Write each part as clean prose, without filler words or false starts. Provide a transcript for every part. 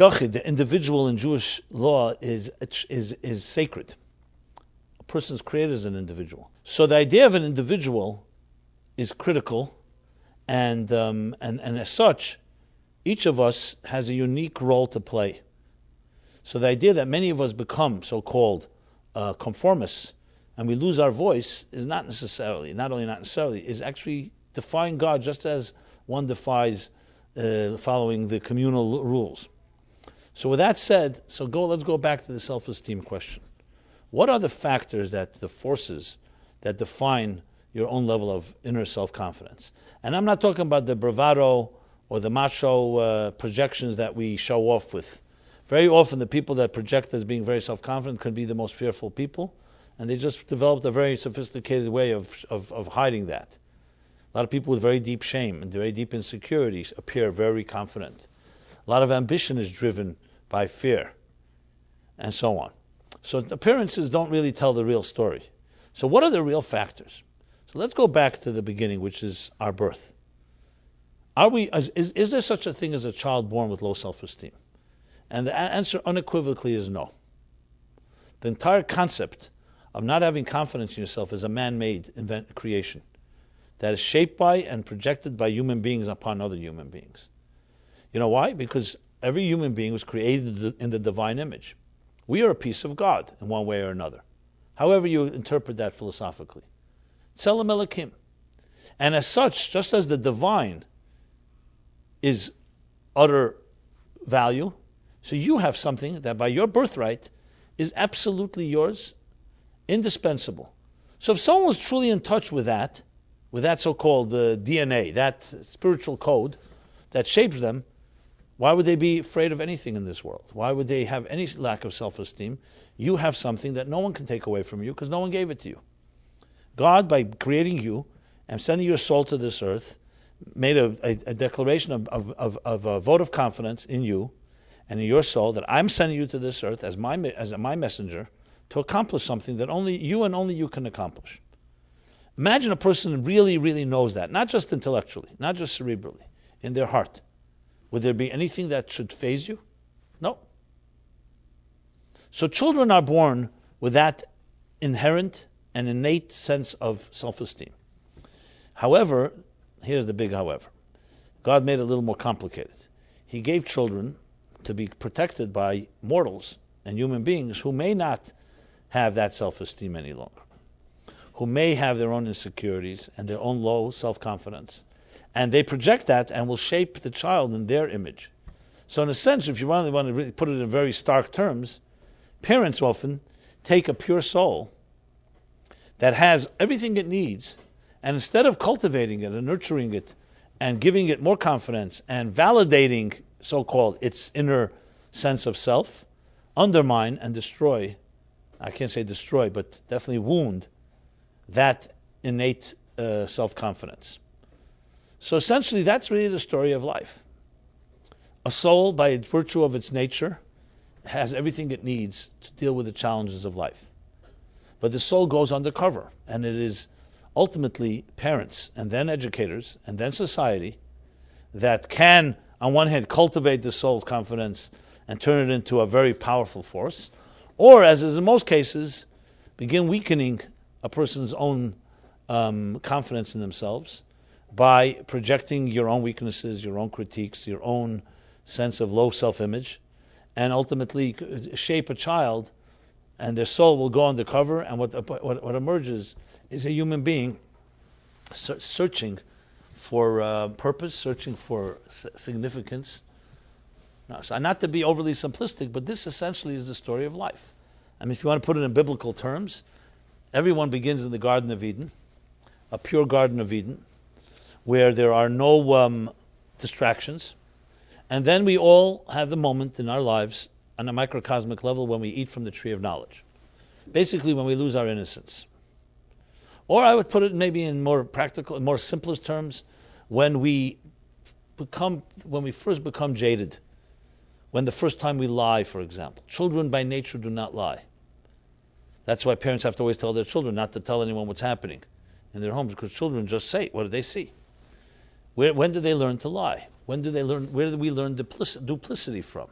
Yochid, the individual in Jewish law, is sacred. A person is created as an individual. So the idea of an individual is critical, and as such, each of us has a unique role to play. So the idea that many of us become so-called conformists and we lose our voice is not only not necessarily, is actually defying God, just as one defies following the communal rules. So with that said, let's go back to the self-esteem question. What are the factors, the forces that define your own level of inner self-confidence? And I'm not talking about the bravado or the macho projections that we show off with. Very often the people that project as being very self-confident can be the most fearful people, and they just developed a very sophisticated way of hiding that. A lot of people with very deep shame and very deep insecurities appear very confident. A lot of ambition is driven by fear, and so on. So appearances don't really tell the real story. So what are the real factors? So let's go back to the beginning, which is our birth. Is there such a thing as a child born with low self-esteem? And the answer unequivocally is no. The entire concept of not having confidence in yourself is a man-made creation that is shaped by and projected by human beings upon other human beings. You know why? Because every human being was created in the divine image. We are a piece of God in one way or another, however you interpret that philosophically. Tselem Elokim. And as such, just as the divine is utter value, so you have something that by your birthright is absolutely yours, indispensable. So if someone was truly in touch with that so-called DNA, that spiritual code that shapes them, why would they be afraid of anything in this world? Why would they have any lack of self-esteem? You have something that no one can take away from you because no one gave it to you. God, by creating you and sending your soul to this earth, made a declaration of a vote of confidence in you and in your soul that I'm sending you to this earth as my messenger to accomplish something that only you can accomplish. Imagine a person really, really knows that, not just intellectually, not just cerebrally, in their heart. Would there be anything that should faze you? No. So children are born with that inherent and innate sense of self-esteem. However, here's the big however. God made it a little more complicated. He gave children to be protected by mortals and human beings who may not have that self-esteem any longer, who may have their own insecurities and their own low self-confidence. And they project that and will shape the child in their image. So in a sense, if you really want to really put it in very stark terms, parents often take a pure soul that has everything it needs, and instead of cultivating it and nurturing it and giving it more confidence and validating, so-called, its inner sense of self, undermine and destroy, I can't say destroy, but definitely wound that innate self-confidence. So essentially, that's really the story of life. A soul, by virtue of its nature, has everything it needs to deal with the challenges of life. But the soul goes undercover, and it is ultimately parents, and then educators, and then society, that can, on one hand, cultivate the soul's confidence and turn it into a very powerful force, or, as is in most cases, begin weakening a person's own confidence in themselves, by projecting your own weaknesses, your own critiques, your own sense of low self-image, and ultimately shape a child, and their soul will go undercover, and what emerges is a human being searching for purpose, searching for significance. So not to be overly simplistic, but this essentially is the story of life. I mean, if you want to put it in biblical terms, everyone begins in the Garden of Eden, a pure Garden of Eden, where there are no distractions. And then we all have the moment in our lives on a microcosmic level when we eat from the tree of knowledge. Basically, when we lose our innocence. Or I would put it maybe in more practical, in more simplest terms, when we first become jaded. When the first time we lie, for example. Children by nature do not lie. That's why parents have to always tell their children not to tell anyone what's happening in their homes, because children just say, what do they see? When do they learn to lie? When do they learn? Where do we learn duplicity from?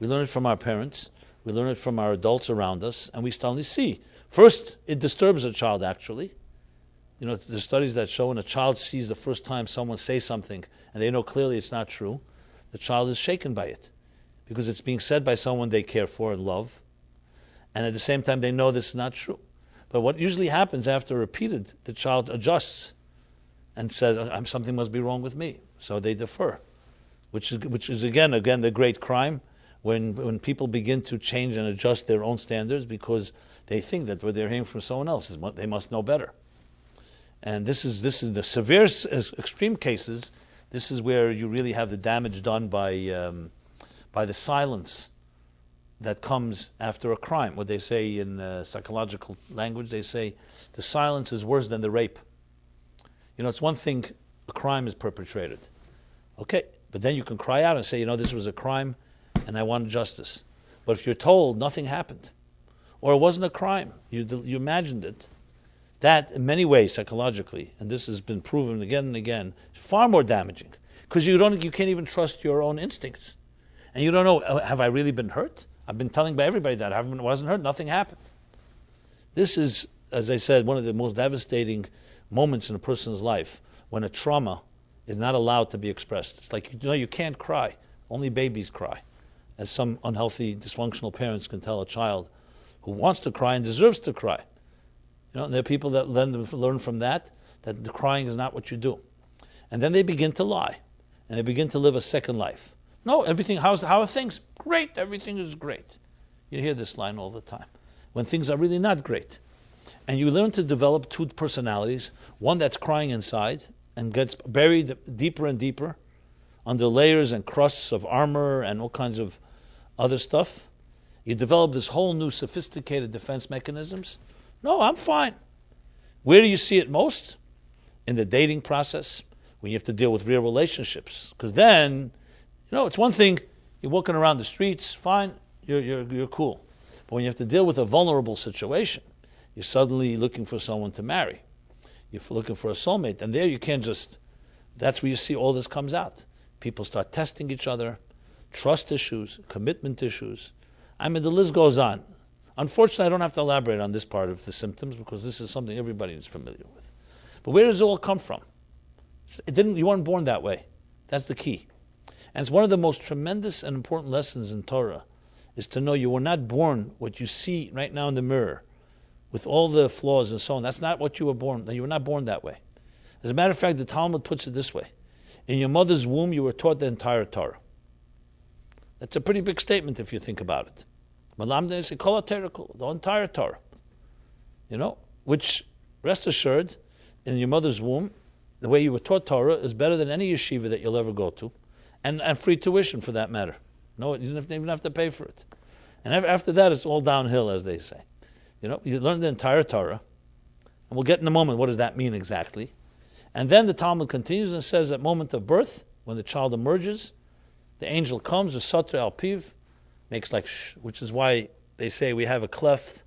We learn it from our parents. We learn it from our adults around us, and we suddenly see. First, it disturbs a child, actually. There's studies that show when a child sees the first time someone say something, and they know clearly it's not true, the child is shaken by it, because it's being said by someone they care for and love, and at the same time they know this is not true. But what usually happens after repeated, the child adjusts and says, something must be wrong with me. So they defer, which is again the great crime, when people begin to change and adjust their own standards because they think that what they're hearing from someone else they must know better. And this is the severe extreme cases. This is where you really have the damage done by the silence that comes after a crime. What they say in psychological language, they say the silence is worse than the rape. It's one thing a crime is perpetrated. Okay, but then you can cry out and say, this was a crime and I want justice. But if you're told nothing happened, or it wasn't a crime, you imagined it, that in many ways psychologically, and this has been proven again and again, is far more damaging. Because you can't even trust your own instincts. And you don't know, have I really been hurt? I've been telling by everybody that I wasn't hurt, nothing happened. This is, as I said, one of the most devastating moments in a person's life, when a trauma is not allowed to be expressed. It's like, you can't cry. Only babies cry. As some unhealthy, dysfunctional parents can tell a child who wants to cry and deserves to cry. And there are people that learn from that the crying is not what you do. And then they begin to lie. And they begin to live a second life. No, how are things? Great, everything is great. You hear this line all the time. When things are really not great. And you learn to develop two personalities, one that's crying inside and gets buried deeper and deeper under layers and crusts of armor and all kinds of other stuff. You develop this whole new sophisticated defense mechanisms. No, I'm fine. Where do you see it most? In the dating process, when you have to deal with real relationships. Because then, it's one thing, you're walking around the streets, fine, you're cool. But when you have to deal with a vulnerable situation, you're suddenly looking for someone to marry. You're looking for a soulmate. And there you can't that's where you see all this comes out. People start testing each other, trust issues, commitment issues. The list goes on. Unfortunately, I don't have to elaborate on this part of the symptoms because this is something everybody is familiar with. But where does it all come from? You weren't born that way. That's the key. And it's one of the most tremendous and important lessons in Torah is to know you were not born what you see right now in the mirror with all the flaws and so on. That's not what you were born. You were not born that way. As a matter of fact, the Talmud puts it this way. In your mother's womb, you were taught the entire Torah. That's a pretty big statement if you think about it. The entire Torah. Which, rest assured, in your mother's womb, the way you were taught Torah is better than any yeshiva that you'll ever go to. And free tuition for that matter. No, you don't even have to pay for it. And after that, it's all downhill, as they say. You learn the entire Torah. And we'll get in a moment, what does that mean exactly? And then the Talmud continues and says at moment of birth, when the child emerges, the angel comes, the Satra al Piv, makes like shh, which is why they say we have a cleft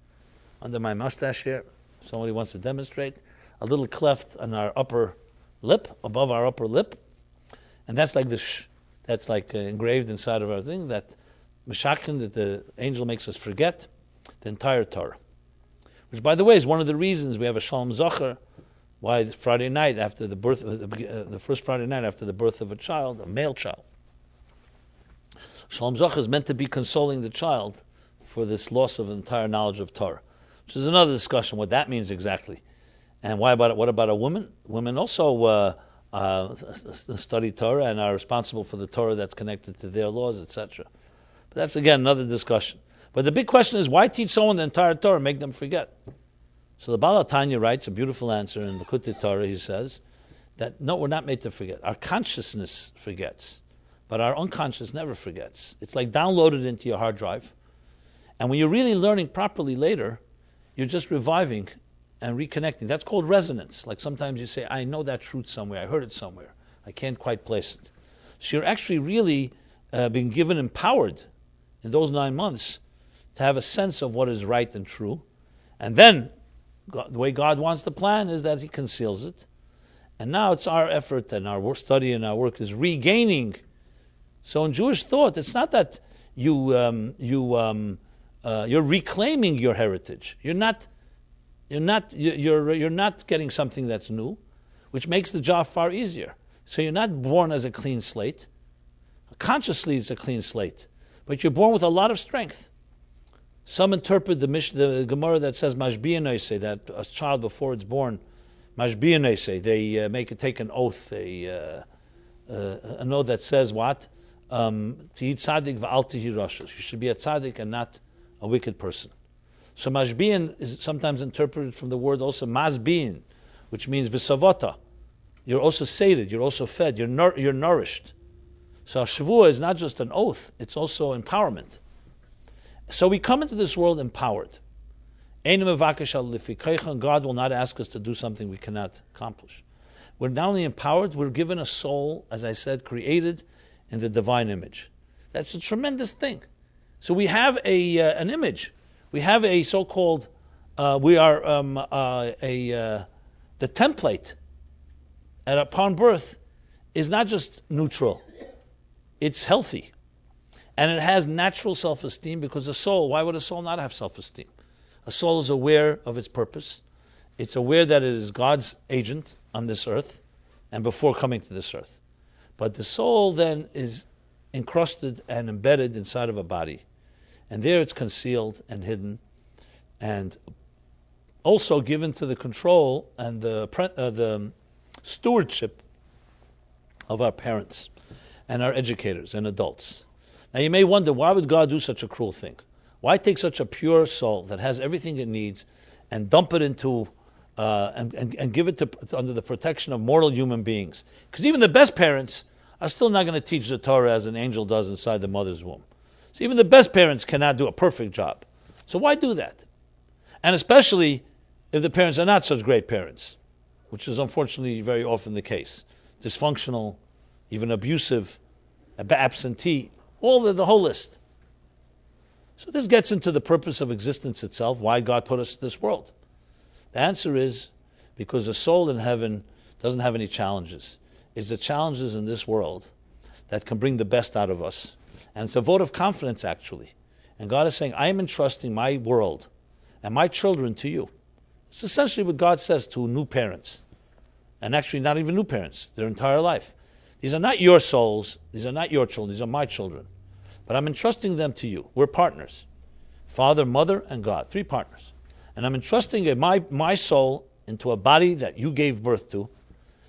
under my mustache here. Somebody wants to demonstrate. A little cleft on our upper lip, above our upper lip. And that's like the shh. That's like engraved inside of our thing, that Meshakin, that the angel makes us forget the entire Torah. Which, by the way, is one of the reasons we have a Shalom Zocher, why Friday night after the birth, the first Friday night after the birth of a child, a male child, Shalom Zocher is meant to be consoling the child for this loss of entire knowledge of Torah, which is another discussion, what that means exactly. And what about a woman? Women also study Torah and are responsible for the Torah that's connected to their laws, etc. But that's, again, another discussion. But the big question is, why teach someone the entire Torah and make them forget? So the Baal HaTanya writes a beautiful answer in the Likutei Torah. He says that, no, we're not made to forget. Our consciousness forgets, but our unconscious never forgets. It's like downloaded into your hard drive. And when you're really learning properly later, you're just reviving and reconnecting. That's called resonance. Like sometimes you say, I know that truth somewhere. I heard it somewhere. I can't quite place it. So you're actually really being given empowered in those 9 months to have a sense of what is right and true. And then the way God wants the plan is that He conceals it. And now it's our effort and our study and our work is regaining. So in Jewish thought, it's not that you're reclaiming your heritage. You're not getting something that's new, which makes the job far easier. So you're not born as a clean slate. Consciously, it's a clean slate, but you're born with a lot of strength. Some interpret the Gemara that says mashbiyanese, that a child before it's born, mashbiyanese, they make it take an oath, an oath that says what? Tihi tzaddik v'al tihi rasha. You should be a tzaddik and not a wicked person. So mashbiyan is sometimes interpreted from the word also mazbiyan, which means v'savata. You're also sated, you're also fed, you're nourished. So a shavua is not just an oath, it's also empowerment. So we come into this world empowered. God will not ask us to do something we cannot accomplish. We're not only empowered, we're given a soul, as I said, created in the divine image. That's a tremendous thing. So we have an image. We have a so-called, the template upon birth is not just neutral, it's healthy. And it has natural self-esteem because a soul, why would a soul not have self-esteem? A soul is aware of its purpose. It's aware that it is God's agent on this earth and before coming to this earth. But the soul then is encrusted and embedded inside of a body. And there it's concealed and hidden and also given to the control and the stewardship of our parents and our educators and adults. Now you may wonder, why would God do such a cruel thing? Why take such a pure soul that has everything it needs and dump it into, and give it to under the protection of mortal human beings? Because even the best parents are still not going to teach the Torah as an angel does inside the mother's womb. So even the best parents cannot do a perfect job. So why do that? And especially if the parents are not such great parents, which is unfortunately very often the case. Dysfunctional, even abusive, absentee, the whole list. So this gets into the purpose of existence itself, why God put us in this world. The answer is because the soul in heaven doesn't have any challenges. It's the challenges in this world that can bring the best out of us. And it's a vote of confidence, actually. And God is saying, I am entrusting my world and my children to you. It's essentially what God says to new parents. And actually not even new parents, their entire life. These are not your souls, these are not your children, these are my children. But I'm entrusting them to you. We're partners. Father, mother, and God. 3 partners. And I'm entrusting my soul into a body that you gave birth to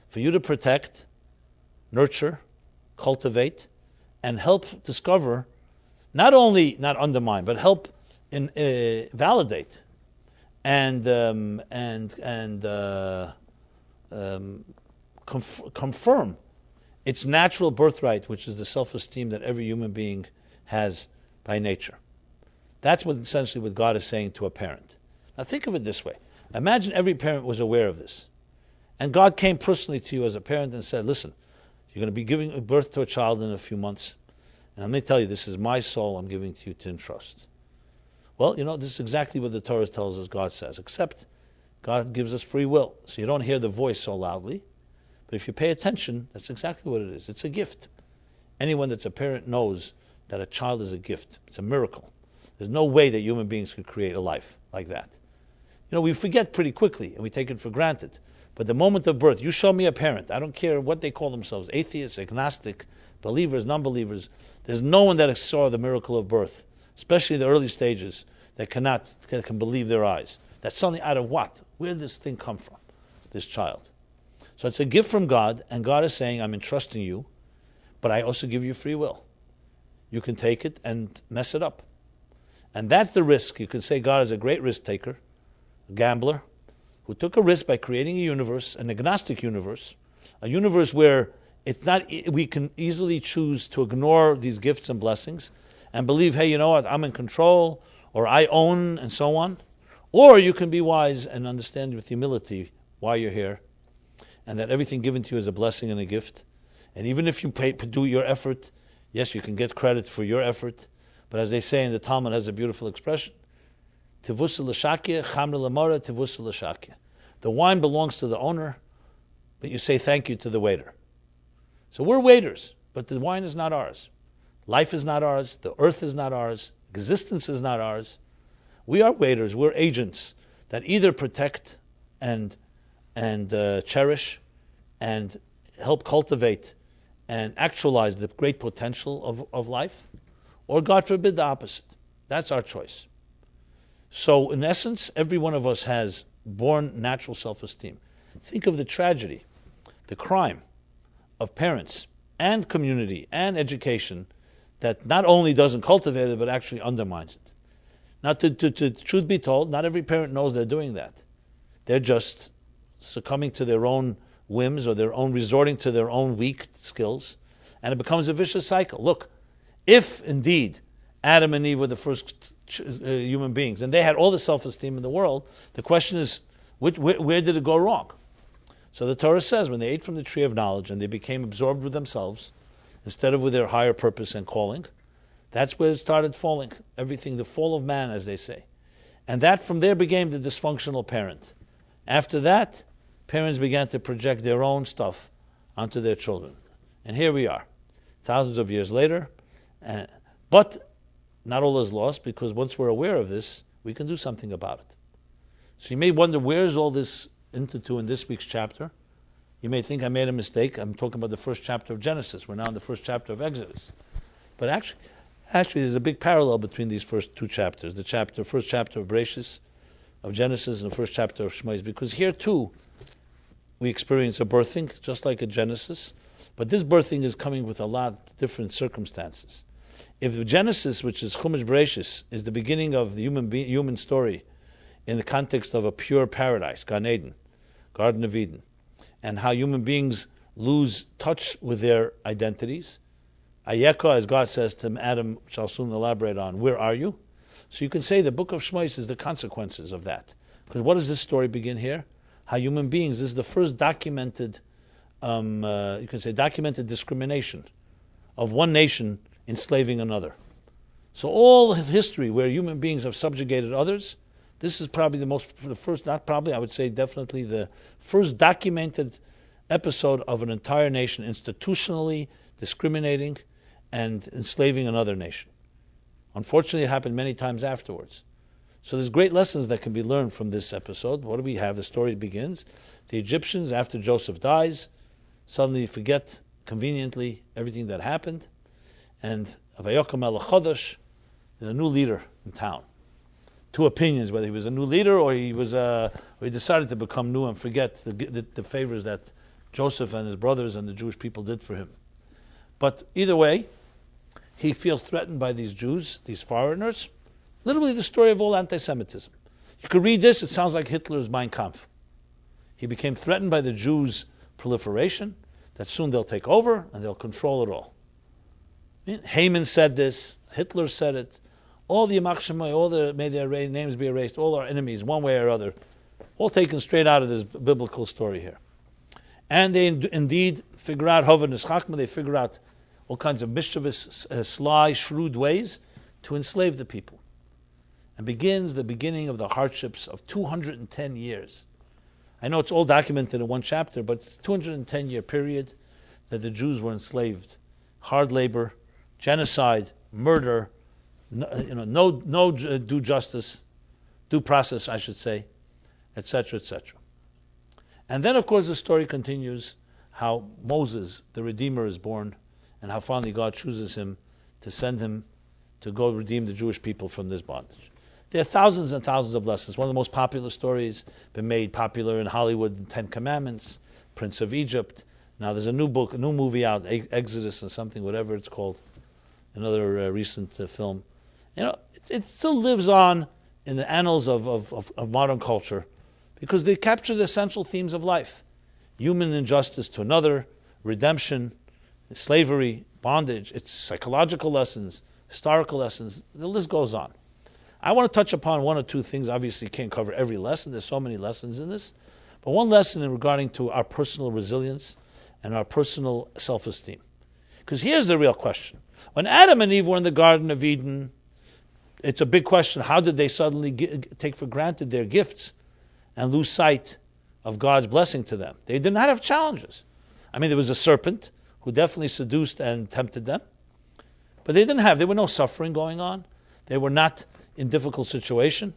for you to protect, nurture, cultivate, and help discover, not only not undermine, but help validate and confirm its natural birthright, which is the self-esteem that every human being has by nature. That's essentially what God is saying to a parent. Now think of it this way. Imagine every parent was aware of this. And God came personally to you as a parent and said, listen, you're going to be giving birth to a child in a few months. And I'm going to tell you, this is my soul I'm giving to you to entrust. Well, this is exactly what the Torah tells us God says, except God gives us free will. So you don't hear the voice so loudly. But if you pay attention, that's exactly what it is. It's a gift. Anyone that's a parent knows that a child is a gift. It's a miracle. There's no way that human beings could create a life like that. We forget pretty quickly and we take it for granted. But the moment of birth, you show me a parent, I don't care what they call themselves, atheists, agnostic, believers, non-believers, there's no one that saw the miracle of birth, especially in the early stages, that can believe their eyes. That's suddenly out of what? Where did this thing come from, this child? So it's a gift from God, and God is saying, I'm entrusting you, but I also give you free will. You can take it and mess it up. And that's the risk. You can say God is a great risk taker, a gambler, who took a risk by creating a universe, an agnostic universe, a universe where we can easily choose to ignore these gifts and blessings and believe, hey, you know what, I'm in control, or I own, and so on. Or you can be wise and understand with humility why you're here, and that everything given to you is a blessing and a gift. And even if you do your effort, yes, you can get credit for your effort, but as they say in the Talmud, has a beautiful expression, Tivusa l'shakya, chamra l'mara, tivusa l'shakya. The wine belongs to the owner, but you say thank you to the waiter. So we're waiters, but the wine is not ours. Life is not ours. The earth is not ours. Existence is not ours. We are waiters. We're agents that either protect and cherish and help cultivate and actualize the great potential of life, or God forbid the opposite. That's our choice. So in essence, every one of us has born natural self-esteem. Think of the tragedy, the crime of parents and community and education that not only doesn't cultivate it, but actually undermines it. Now, to truth be told, not every parent knows they're doing that. They're just succumbing to their own whims or their own resorting to their own weak skills, and it becomes a vicious cycle. Look, if indeed Adam and Eve were the first human beings, and they had all the self-esteem in the world, the question is, where did it go wrong? So the Torah says, when they ate from the tree of knowledge and they became absorbed with themselves, instead of with their higher purpose and calling, that's where it started falling. Everything, the fall of man, as they say. And that from there became the dysfunctional parent. After that, parents began to project their own stuff onto their children. And here we are, thousands of years later. But not all is lost, because once we're aware of this, we can do something about it. So you may wonder, where is all this into in this week's chapter? You may think I made a mistake. I'm talking about the first chapter of Genesis. We're now in the first chapter of Exodus. But actually there's a big parallel between these first two chapters. The first chapter of Bereshis, of Genesis, and the first chapter of Shmos. Because here too, we experience a birthing, just like a Genesis. But this birthing is coming with a lot of different circumstances. If the Genesis, which is Chumash Bereshis, is the beginning of the human story in the context of a pure paradise, Gan Eden, Garden of Eden, and how human beings lose touch with their identities. Ayeka, as God says to Adam, shall soon elaborate on, where are you? So you can say the book of Shmos is the consequences of that. Because what does this story begin here? How human beings, this is the first documented, you can say documented discrimination of one nation enslaving another. So all of history where human beings have subjugated others, this is probably I would say definitely the first documented episode of an entire nation institutionally discriminating and enslaving another nation. Unfortunately, it happened many times afterwards. So there's great lessons that can be learned from this episode. What do we have? The story begins. The Egyptians, after Joseph dies, suddenly forget conveniently everything that happened. And Vayokom el Chodesh, there's a new leader in town. Two opinions, whether he was a new leader or he decided to become new and forget the favors that Joseph and his brothers and the Jewish people did for him. But either way, he feels threatened by these Jews, these foreigners. Literally the story of all anti-Semitism. You could read this, it sounds like Hitler's Mein Kampf. He became threatened by the Jews' proliferation, that soon they'll take over and they'll control it all. Haman said this, Hitler said it, all the Yamach Shemai, may their names be erased, all our enemies, one way or other, all taken straight out of this biblical story here. And they indeed figure out, they figure out all kinds of mischievous, sly, shrewd ways to enslave the people. And begins the beginning of the hardships of 210 years. I know it's all documented in one chapter, but it's a 210-year period that the Jews were enslaved. Hard labor, genocide, murder, no due process, I should say, etc., etc. And then, of course, the story continues how Moses, the Redeemer, is born, and how finally God chooses him to send him to go redeem the Jewish people from this bondage. There are thousands and thousands of lessons. One of the most popular stories, been made popular in Hollywood, The Ten Commandments, Prince of Egypt. Now there's a new movie out, Exodus or something, whatever it's called, another recent film. It still lives on in the annals of modern culture because they capture the essential themes of life. Human injustice to another, redemption, slavery, bondage, it's psychological lessons, historical lessons, the list goes on. I want to touch upon one or two things. Obviously, can't cover every lesson. There's so many lessons in this. But one lesson in regarding to our personal resilience and our personal self-esteem. Because here's the real question. When Adam and Eve were in the Garden of Eden, it's a big question. How did they suddenly take for granted their gifts and lose sight of God's blessing to them? They did not have challenges. I mean, there was a serpent who definitely seduced and tempted them. But there were no suffering going on. They were not in difficult situation.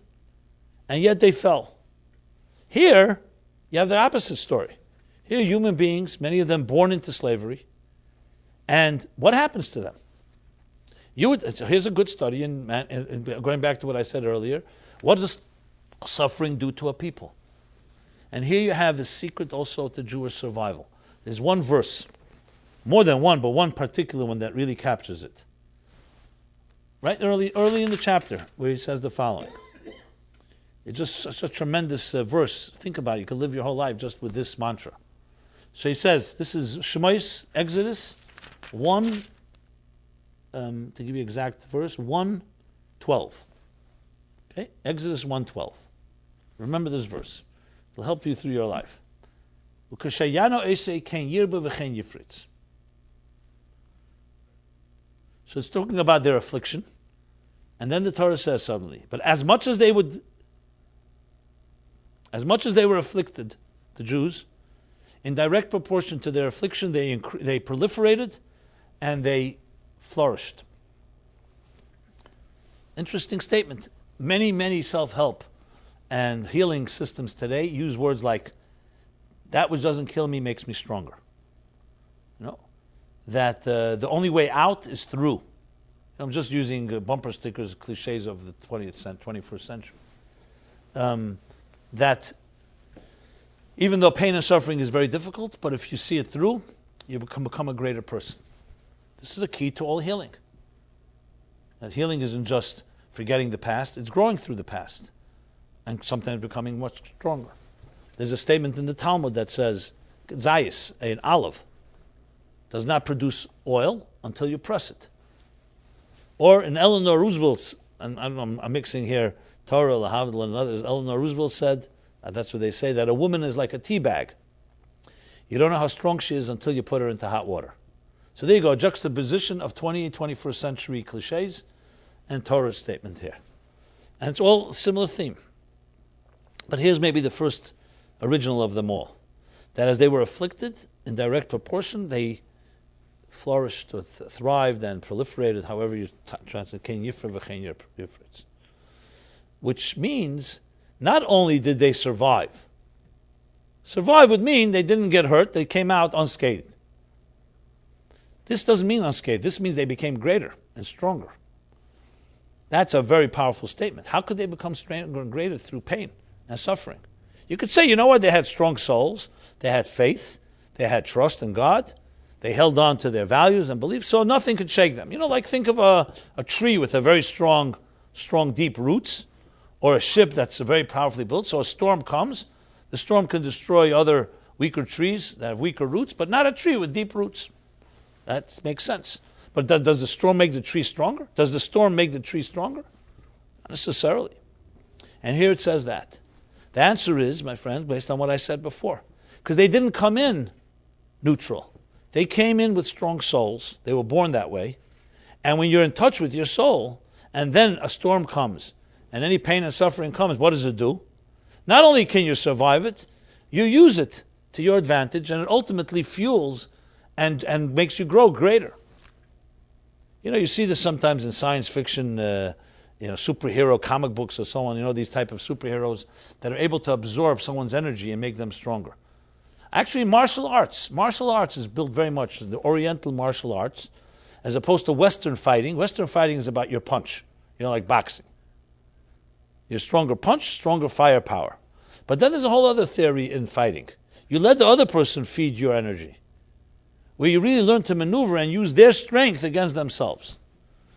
And yet they fell. Here, you have the opposite story. Here, human beings, many of them born into slavery. And what happens to them? So here's a good study, in going back to what I said earlier. What does suffering do to a people? And here you have the secret also to Jewish survival. There's one verse, more than one, but one particular one that really captures it. Right early in the chapter, where he says the following. It's just such a tremendous verse. Think about it. You could live your whole life just with this mantra. So he says, this is Shemais, Exodus 1, to give you exact verse, 1:12. Okay? Exodus 1:12. Remember this verse. It'll help you through your life. So it's talking about their affliction. And then the Torah says suddenly, but as much as they were afflicted, the Jews, in direct proportion to their affliction, they proliferated and they flourished. Interesting statement. Many self-help and healing systems today use words like, that which doesn't kill me makes me stronger. That the only way out is through. I'm just using bumper stickers, cliches of the 21st century. That even though pain and suffering is very difficult, but if you see it through, you become a greater person. This is a key to all healing. That healing isn't just forgetting the past, it's growing through the past and sometimes becoming much stronger. There's a statement in the Talmud that says, Zayis, an olive, does not produce oil until you press it. Or in Eleanor Roosevelt's, and I'm mixing here Torah, Lahavdil, and others, Eleanor Roosevelt said, that's what they say, that a woman is like a tea bag. You don't know how strong she is until you put her into hot water. So there you go, a juxtaposition of 20th and 21st century cliches and Torah's statement here. And it's all a similar theme. But here's maybe the first original of them all. That as they were afflicted, in direct proportion, they flourished or thrived and proliferated, however you translate, which means not only did they survive would mean they didn't get hurt, they came out unscathed. This doesn't mean unscathed, this means they became greater and stronger. That's a very powerful statement. How could they become stronger and greater through pain and suffering? You could say, you know what, they had strong souls, they had faith, they had trust in God, they held on to their values and beliefs, so nothing could shake them. Like think of a tree with a very strong, deep roots, or a ship that's very powerfully built. So a storm comes, the storm can destroy other weaker trees that have weaker roots, but not a tree with deep roots. That makes sense. But does the storm make the tree stronger? Does the storm make the tree stronger? Not necessarily. And here it says that. The answer is, my friend, based on what I said before, because they didn't come in neutral. They came in with strong souls. They were born that way. And when you're in touch with your soul, and then a storm comes, and any pain and suffering comes, what does it do? Not only can you survive it, you use it to your advantage, and it ultimately fuels and makes you grow greater. You see this sometimes in science fiction, superhero comic books or so on, these type of superheroes that are able to absorb someone's energy and make them stronger. Actually, martial arts is built very much in the Oriental martial arts, as opposed to Western fighting. Western fighting is about your punch, like boxing. Your stronger punch, stronger firepower. But then there's a whole other theory in fighting. You let the other person feed your energy, where you really learn to maneuver and use their strength against themselves.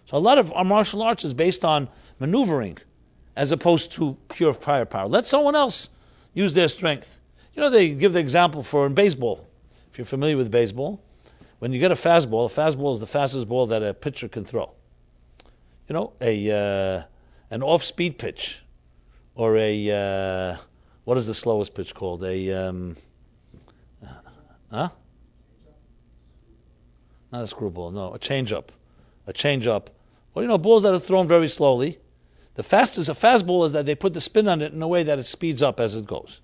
So a lot of our martial arts is based on maneuvering, as opposed to pure firepower. Let someone else use their strength. They give the example for in baseball. If you're familiar with baseball, when you get a fastball is the fastest ball that a pitcher can throw. An off-speed pitch, or what is the slowest pitch called? Not a screwball, no, a changeup. Or balls that are thrown very slowly. The fastest a fastball is that they put the spin on it in a way that it speeds up as it goes.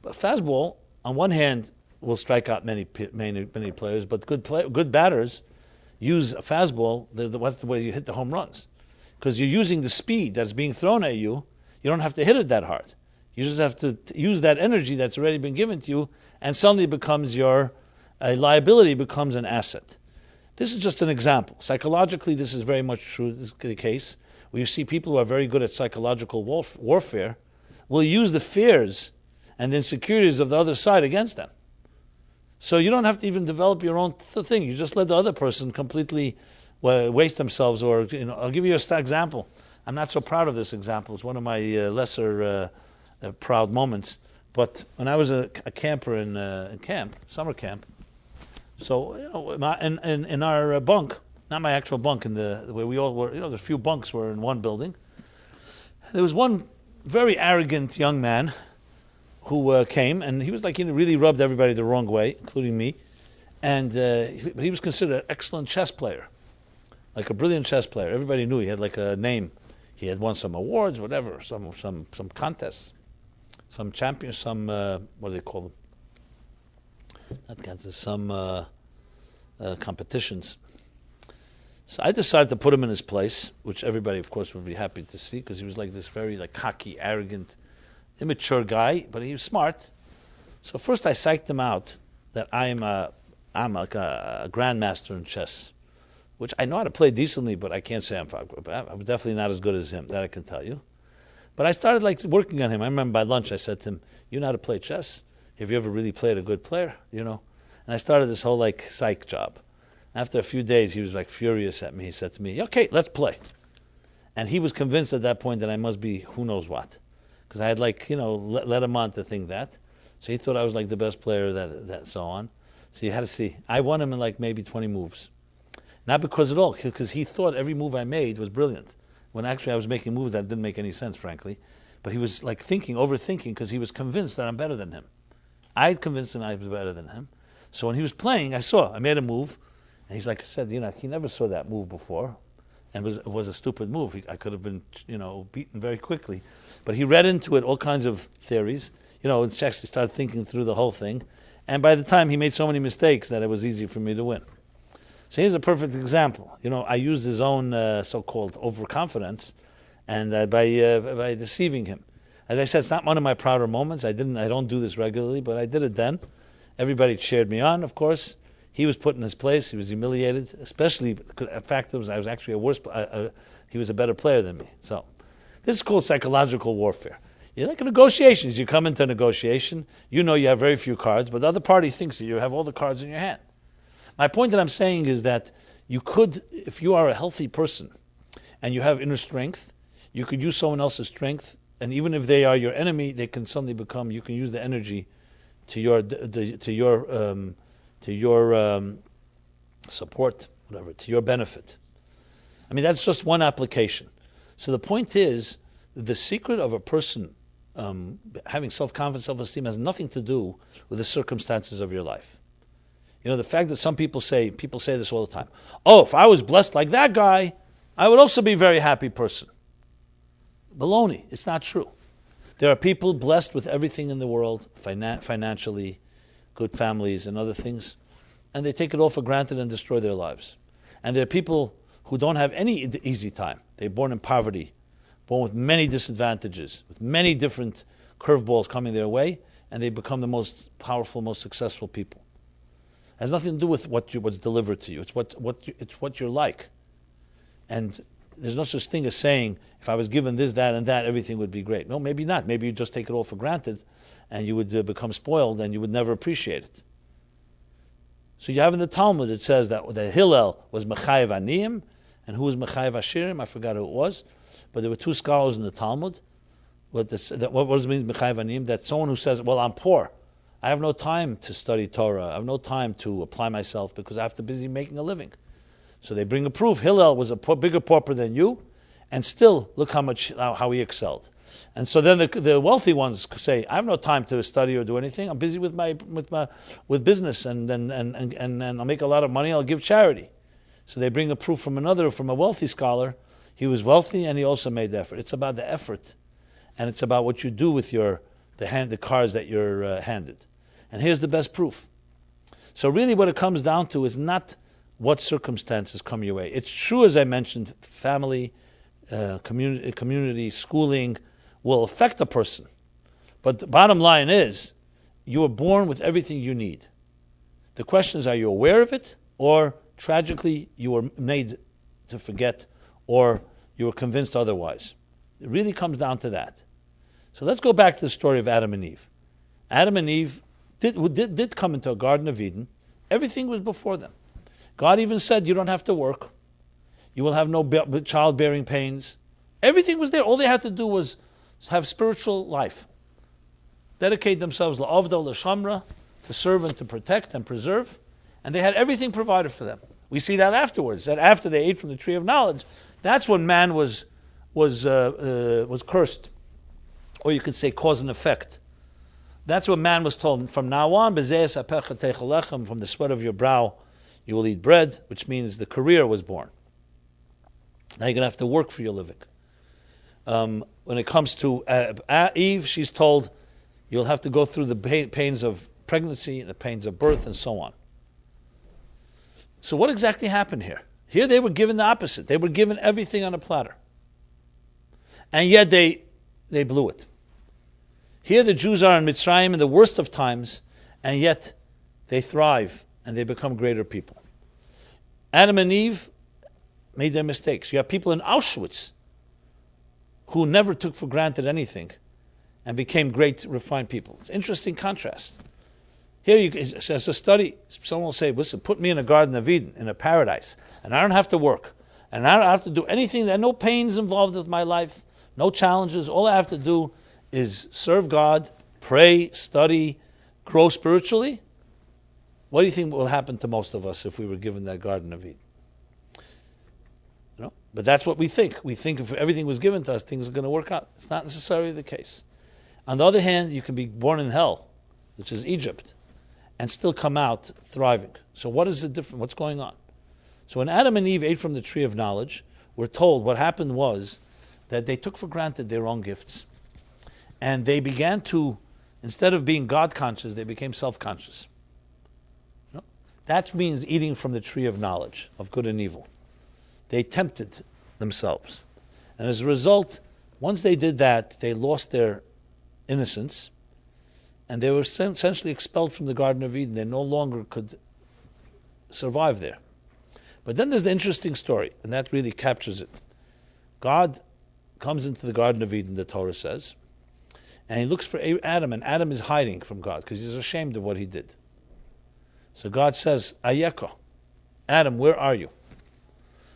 But fastball, on one hand, will strike out many players, but good batters use a fastball, what's the way you hit the home runs? Because you're using the speed that's being thrown at you. You don't have to hit it that hard. You just have to use that energy that's already been given to you, and suddenly it becomes a liability becomes an asset. This is just an example. Psychologically, this is very much true. This is the case where you see people who are very good at psychological warfare will use the fears and the insecurities of the other side against them. So you don't have to even develop your own thing. You just let the other person completely waste themselves. Or I'll give you an example. I'm not so proud of this example. It's one of my lesser proud moments. But when I was a camper in summer camp, so in our bunk, not my actual bunk, in the where we all were, the few bunks were in one building. There was one very arrogant young man who came, and he was like, really rubbed everybody the wrong way, including me. And but he was considered an excellent chess player, like a brilliant chess player. Everybody knew he had like a name. He had won some awards, whatever, some contests, some champions, some what do they call them? Not contests, some competitions. So I decided to put him in his place, which everybody, of course, would be happy to see, because he was like this very cocky, arrogant, immature guy, but he was smart. So first I psyched him out that I'm like a grandmaster in chess, which I know how to play decently, but I can't say I'm definitely not as good as him, that I can tell you. But I started working on him. I remember by lunch I said to him, "You know how to play chess? Have you ever really played a good player?" And I started this whole psych job. After a few days, he was furious at me. He said to me, "Okay, let's play." And he was convinced at that point that I must be who knows what, because I had let him on to think that. So he thought I was the best player that so on. So you had to see. I won him in like maybe 20 moves. Not because at all, because he thought every move I made was brilliant. When actually I was making moves that didn't make any sense, frankly. But he was like overthinking, because he was convinced that I'm better than him. I convinced him I was better than him. So when he was playing, I made a move, and he's like I said, he never saw that move before, and it was a stupid move. I could have been, beaten very quickly. But he read into it all kinds of theories. In chess, he started thinking through the whole thing. And by the time, he made so many mistakes that it was easy for me to win. So here's a perfect example. I used his own so-called overconfidence, and by deceiving him. As I said, it's not one of my prouder moments. I don't do this regularly, but I did it then. Everybody cheered me on, of course. He was put in his place. He was humiliated, especially because the fact I was actually he was a better player than me. So this is called psychological warfare. You're like negotiations. You come into a negotiation, you have very few cards, but the other party thinks that you have all the cards in your hand. My point that I'm saying is that you could, if you are a healthy person and you have inner strength, you could use someone else's strength, and even if they are your enemy, they can suddenly become. You can use the energy to your support, whatever, to your benefit. I mean, that's just one application. So the point is, the secret of a person having self-confidence, self-esteem has nothing to do with the circumstances of your life. The fact that some people say this all the time. Oh, if I was blessed like that guy, I would also be a very happy person. Baloney. It's not true. There are people blessed with everything in the world, financially, good families and other things, and they take it all for granted and destroy their lives. And there are people who don't have any easy time. They're born in poverty, born with many disadvantages, with many different curveballs coming their way, and they become the most powerful, most successful people. It has nothing to do with what's delivered to you. It's what you're like. And there's no such thing as saying, if I was given this, that, and that, everything would be great. No, maybe not. Maybe you just take it all for granted, and you would become spoiled, and you would never appreciate it. So you have in the Talmud, it says that Hillel was Mechayev Aniyim, and who was Mechayev Ashirim? I forgot who it was. But there were two scholars in the Talmud. What does it mean, Mechayev Aniyim? That someone who says, well, I'm poor. I have no time to study Torah. I have no time to apply myself because I have to be busy making a living. So they bring a proof. Hillel was a bigger pauper than you, and still look how he excelled. And so then the wealthy ones say, I have no time to study or do anything. I'm busy with business, and I'll make a lot of money. I'll give charity. So they bring a proof from a wealthy scholar. He was wealthy and he also made the effort. It's about the effort, and it's about what you do with the cards that you're handed. And here's the best proof. So really what it comes down to is not what circumstances come your way. It's true, as I mentioned, family, community, schooling will affect a person. But the bottom line is, you are born with everything you need. The question is, are you aware of it, or tragically you were made to forget, or you were convinced otherwise? It really comes down to that. So let's go back to the story of Adam and Eve. Adam and Eve did come into a Garden of Eden. Everything was before them. God even said, you don't have to work. You will have no childbearing pains. Everything was there. All they had to do was have spiritual life. Dedicate themselves la'avda, l'shamra, to serve and to protect and preserve. And they had everything provided for them. We see that afterwards, that after they ate from the tree of knowledge, that's when man was cursed. Or you could say cause and effect. That's what man was told. From now on, from the sweat of your brow, you will eat bread, which means the career was born. Now you're going to have to work for your living. When it comes to Eve, she's told, you'll have to go through the pains of pregnancy and the pains of birth and so on. So what exactly happened here? Here they were given the opposite. They were given everything on a platter. And yet they blew it. Here the Jews are in Mitzrayim in the worst of times, and yet they thrive and they become greater people. Adam and Eve made their mistakes. You have people in Auschwitz who never took for granted anything and became great, refined people. It's an interesting contrast. Here, as a study, someone will say, listen, put me in a Garden of Eden, in a paradise, and I don't have to work, and I don't have to do anything. There are no pains involved with my life, no challenges. All I have to do is serve God, pray, study, grow spiritually. What do you think will happen to most of us if we were given that Garden of Eden? You know? But that's what we think. We think if everything was given to us, things are going to work out. It's not necessarily the case. On the other hand, you can be born in hell, which is Egypt, and still come out thriving. So what is the difference? What's going on? So when Adam and Eve ate from the tree of knowledge, we're told what happened was that they took for granted their own gifts. And they began to, instead of being God-conscious, they became self-conscious. You know? That means eating from the tree of knowledge, of good and evil. They tempted themselves. And as a result, once they did that, they lost their innocence, and they were essentially expelled from the Garden of Eden. They no longer could survive there. But then there's the interesting story, and that really captures it. God comes into the Garden of Eden, the Torah says, and he looks for Adam, and Adam is hiding from God because he's ashamed of what he did. So God says, Ayeka, Adam, where are you?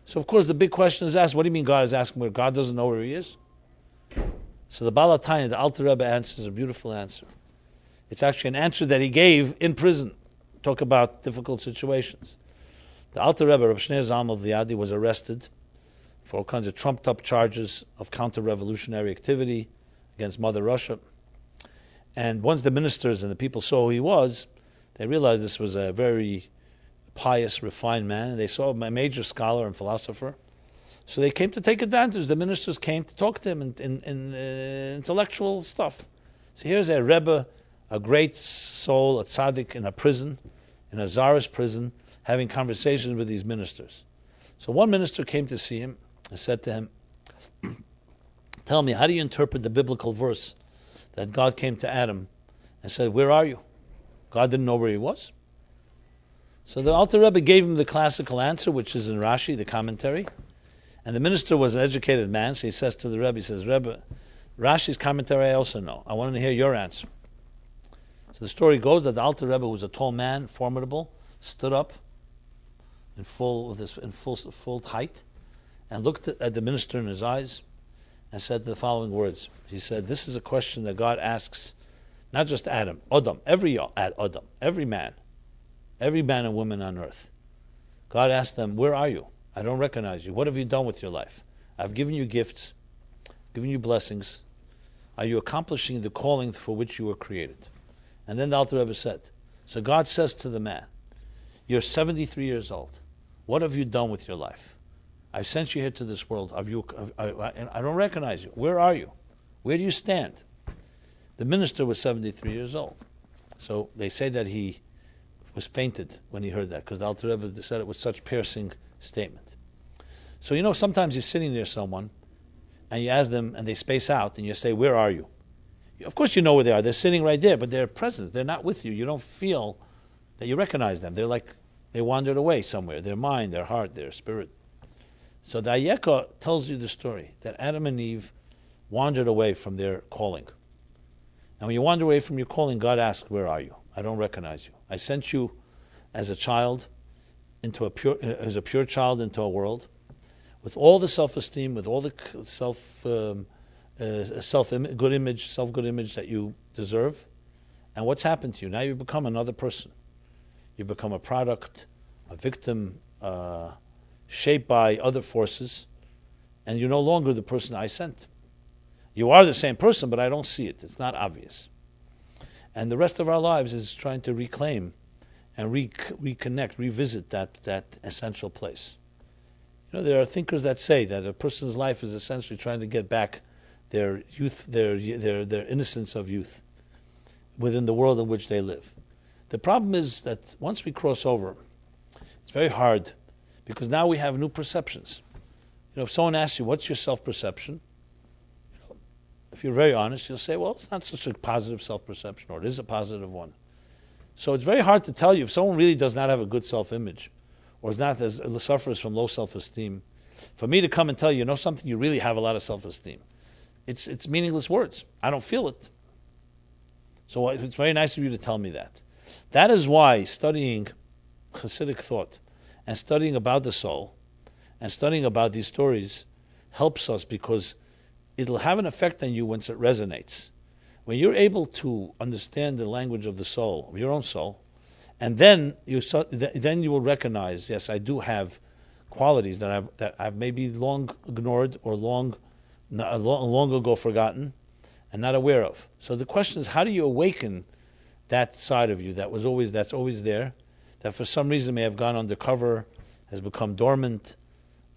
So of course the big question is asked, what do you mean God is asking where? God doesn't know where he is? So the Baal HaTanya, the Alter Rebbe, answers a beautiful answer. It's actually an answer that he gave in prison. Talk about difficult situations. The Alter Rebbe, Reb Shneur Zalman of Liadi, was arrested for all kinds of trumped-up charges of counter-revolutionary activity against Mother Russia. And once the ministers and the people saw who he was, they realized this was a very pious, refined man, and they saw a major scholar and philosopher. So they came to take advantage. The ministers came to talk to him in intellectual stuff. So here's a Rebbe, a great soul, a tzaddik in a prison, in a czarist prison, having conversations with these ministers. So one minister came to see him and said to him, tell me, how do you interpret the biblical verse that God came to Adam and said, where are you? God didn't know where he was. So the Alter Rebbe gave him the classical answer, which is in Rashi, the commentary. And the minister was an educated man, so he says to the Rebbe, he says, Rebbe, Rashi's commentary I also know. I want to hear your answer. So the story goes that the Alter Rebbe, who was a tall man, formidable, stood up in full height and looked at the minister in his eyes and said the following words. He said, this is a question that God asks, not just Adam, Adam, every man and woman on earth. God asked them, where are you? I don't recognize you. What have you done with your life? I've given you gifts, given you blessings. Are you accomplishing the calling for which you were created? And then the Alter Rebbe said, so God says to the man, you're 73 years old. What have you done with your life? I've sent you here to this world. I don't recognize you. Where are you? Where do you stand? The minister was 73 years old. So they say that he was fainted when he heard that, because the Alter Rebbe said it with such piercing statement. So sometimes you're sitting near someone, and you ask them, and they space out, and you say, "Where are you?" Of course you know where they are. They're sitting right there, but they're present. They're not with you. You don't feel that you recognize them. They're like they wandered away somewhere. Their mind, their heart, their spirit. So the Ayeka tells you the story that Adam and Eve wandered away from their calling. And when you wander away from your calling, God asks, "Where are you? I don't recognize you. I sent you as a child as a pure child into a world with all the self-esteem, with all the self-good image that you deserve. And what's happened to you? Now you become another person. You become a product, a victim, shaped by other forces, and you're no longer the person I sent. You are the same person, but I don't see it. It's not obvious." And the rest of our lives is trying to reclaim and reconnect, revisit that essential place. There are thinkers that say that a person's life is essentially trying to get back their youth, their innocence of youth within the world in which they live. The problem is that once we cross over, it's very hard, because now we have new perceptions. If someone asks you, "What's your self-perception?" If you're very honest, you'll say, "Well, it's not such a positive self-perception," or "It is a positive one." So it's very hard to tell you if someone really does not have a good self-image, or suffers from low self-esteem. For me to come and tell you, something, you really have a lot of self-esteem. It's meaningless words. I don't feel it. So it's very nice of you to tell me that. That is why studying Hasidic thought and studying about the soul and studying about these stories helps us, because it'll have an effect on you once it resonates. When you're able to understand the language of the soul, of your own soul, and then you will recognize, yes, I do have qualities that I've maybe long ignored or long ago forgotten and not aware of. So the question is, how do you awaken that side of you that's always there, that for some reason may have gone undercover, has become dormant,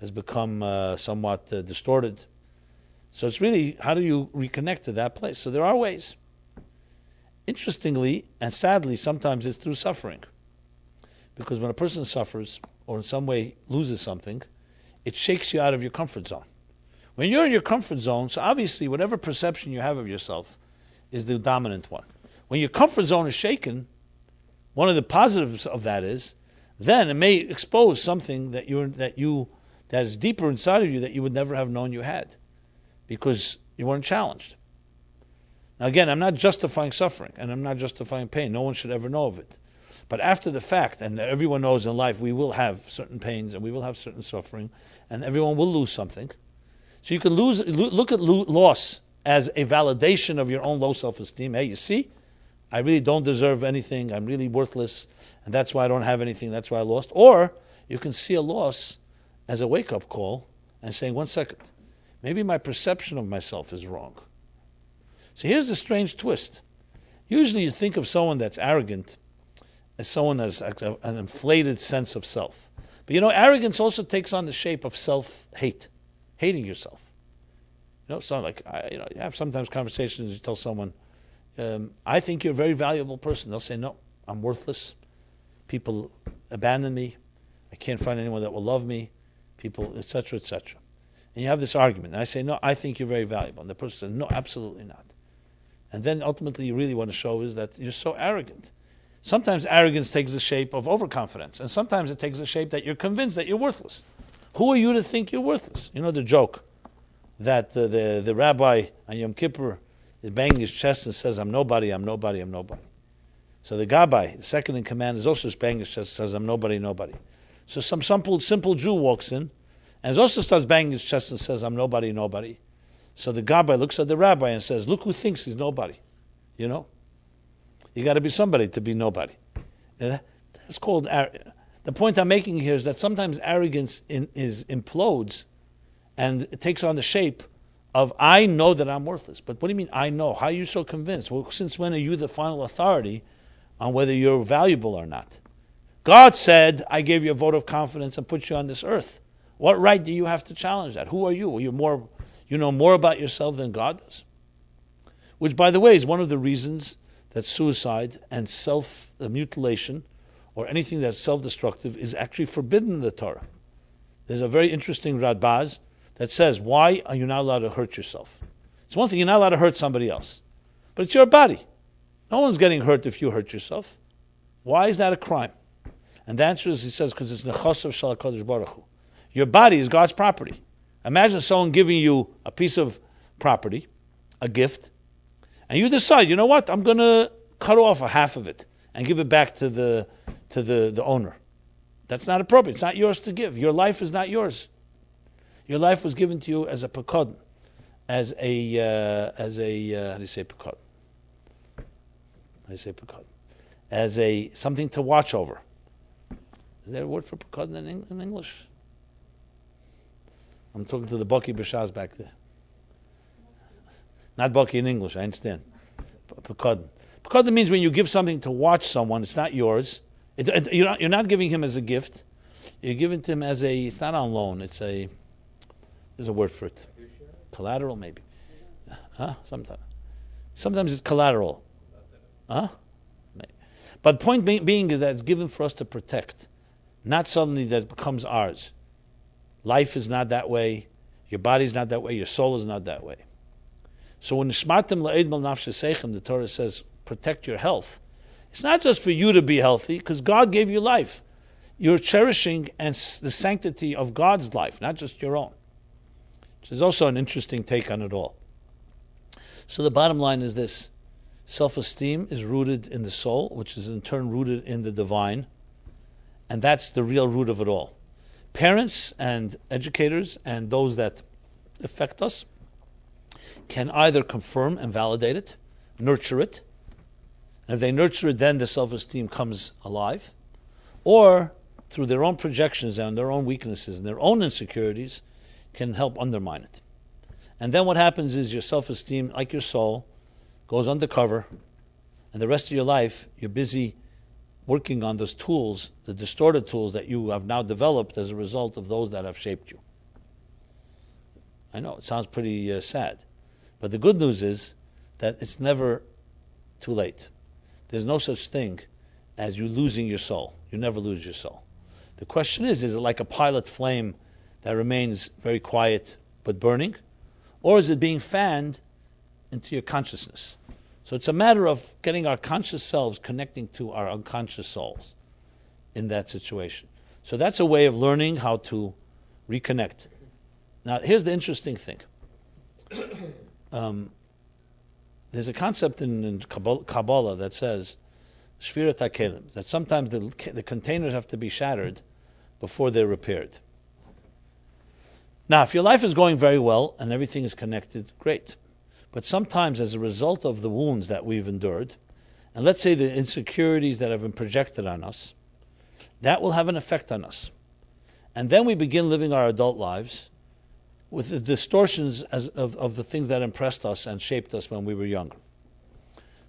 has become somewhat distorted. So it's really, how do you reconnect to that place? So there are ways. Interestingly and sadly, sometimes it's through suffering. Because when a person suffers or in some way loses something, it shakes you out of your comfort zone. When you're in your comfort zone, so obviously whatever perception you have of yourself is the dominant one. When your comfort zone is shaken, one of the positives of that is, then it may expose something that is deeper inside of you that you would never have known you had, because you weren't challenged. Now again, I'm not justifying suffering, and I'm not justifying pain. No one should ever know of it. But after the fact, and everyone knows in life, we will have certain pains, and we will have certain suffering, and everyone will lose something. So you can look at loss as a validation of your own low self-esteem. Hey, you see, I really don't deserve anything. I'm really worthless, and that's why I don't have anything. That's why I lost. Or you can see a loss as a wake-up call and saying, one second, maybe my perception of myself is wrong. So here's the strange twist. Usually you think of someone that's arrogant as someone has an inflated sense of self. But arrogance also takes on the shape of self-hate, hating yourself. So like, you have sometimes conversations, you tell someone, I think you're a very valuable person. They'll say, no, I'm worthless. People abandon me. I can't find anyone that will love me. People, etc., etc. And you have this argument. And I say, no, I think you're very valuable. And the person says, no, absolutely not. And then ultimately you really want to show is that you're so arrogant. Sometimes arrogance takes the shape of overconfidence. And sometimes it takes the shape that you're convinced that you're worthless. Who are you to think you're worthless? The joke that the rabbi on Yom Kippur is banging his chest and says, I'm nobody, I'm nobody, I'm nobody. So the Gabbai, the second in command, is also banging his chest and says, I'm nobody, nobody. So some simple Jew walks in and also starts banging his chest and says, I'm nobody, nobody. So the Gabbai looks at the rabbi and says, look who thinks he's nobody. You got to be somebody to be nobody. That's called, the point I'm making here is that sometimes arrogance implodes and it takes on the shape of, I know that I'm worthless. But what do you mean, I know? How are you so convinced? Well, since when are you the final authority on whether you're valuable or not? God said, I gave you a vote of confidence and put you on this earth. What right do you have to challenge that? Who are you? You know more about yourself than God does. Which, by the way, is one of the reasons that suicide and self-mutilation or anything that's self-destructive is actually forbidden in the Torah. There's a very interesting Radbaz that says, why are you not allowed to hurt yourself? It's one thing, you're not allowed to hurt somebody else. But it's your body. No one's getting hurt if you hurt yourself. Why is that a crime? And the answer is, he says, because it's nechasav shel HaKadosh Baruch Hu. Your body is God's property. Imagine someone giving you a piece of property, a gift, and you decide, you know what, I'm going to cut off a half of it and give it back to the owner. That's not appropriate. It's not yours to give. Your life is not yours. Your life was given to you as a pekod, as a how do you say pekod? How do you say pekod? As a something to watch over. Is there a word for pekod in English? I'm talking to the Baki B'Shaz back there. Not Baki in English, I understand. Pekod. Pekod means when you give something to watch someone, it's not yours. You're not giving him as a gift. You're giving to him as it's not on loan, there's a word for it. Collateral, maybe. Sometimes it's collateral. But point being is that it's given for us to protect, not suddenly that it becomes ours. Life is not that way. Your body's not that way. Your soul is not that way. So when the Torah says, protect your health, it's not just for you to be healthy, because God gave you life. You're cherishing the sanctity of God's life, not just your own. Which is also an interesting take on it all. So the bottom line is this. Self-esteem is rooted in the soul, which is in turn rooted in the divine. And that's the real root of it all. Parents and educators and those that affect us can either confirm and validate it, nurture it. And if they nurture it, then the self-esteem comes alive. Or through their own projections and their own weaknesses and their own insecurities, can help undermine it. And then what happens is your self-esteem, like your soul, goes undercover, and the rest of your life, you're busy working on those tools, the distorted tools that you have now developed as a result of those that have shaped you. I know, it sounds pretty sad. But the good news is that it's never too late. There's no such thing as you losing your soul. You never lose your soul. The question is it like a pilot flame that remains very quiet but burning? Or is it being fanned into your consciousness? So it's a matter of getting our conscious selves connecting to our unconscious souls in that situation. So that's a way of learning how to reconnect. Now, here's the interesting thing. There's a concept in Kabbalah that says, Shvirat HaKelim, that sometimes the containers have to be shattered before they're repaired. Now, if your life is going very well and everything is connected, great. But sometimes as a result of the wounds that we've endured, and let's say the insecurities that have been projected on us, that will have an effect on us. And then we begin living our adult lives with the distortions of the things that impressed us and shaped us when we were younger.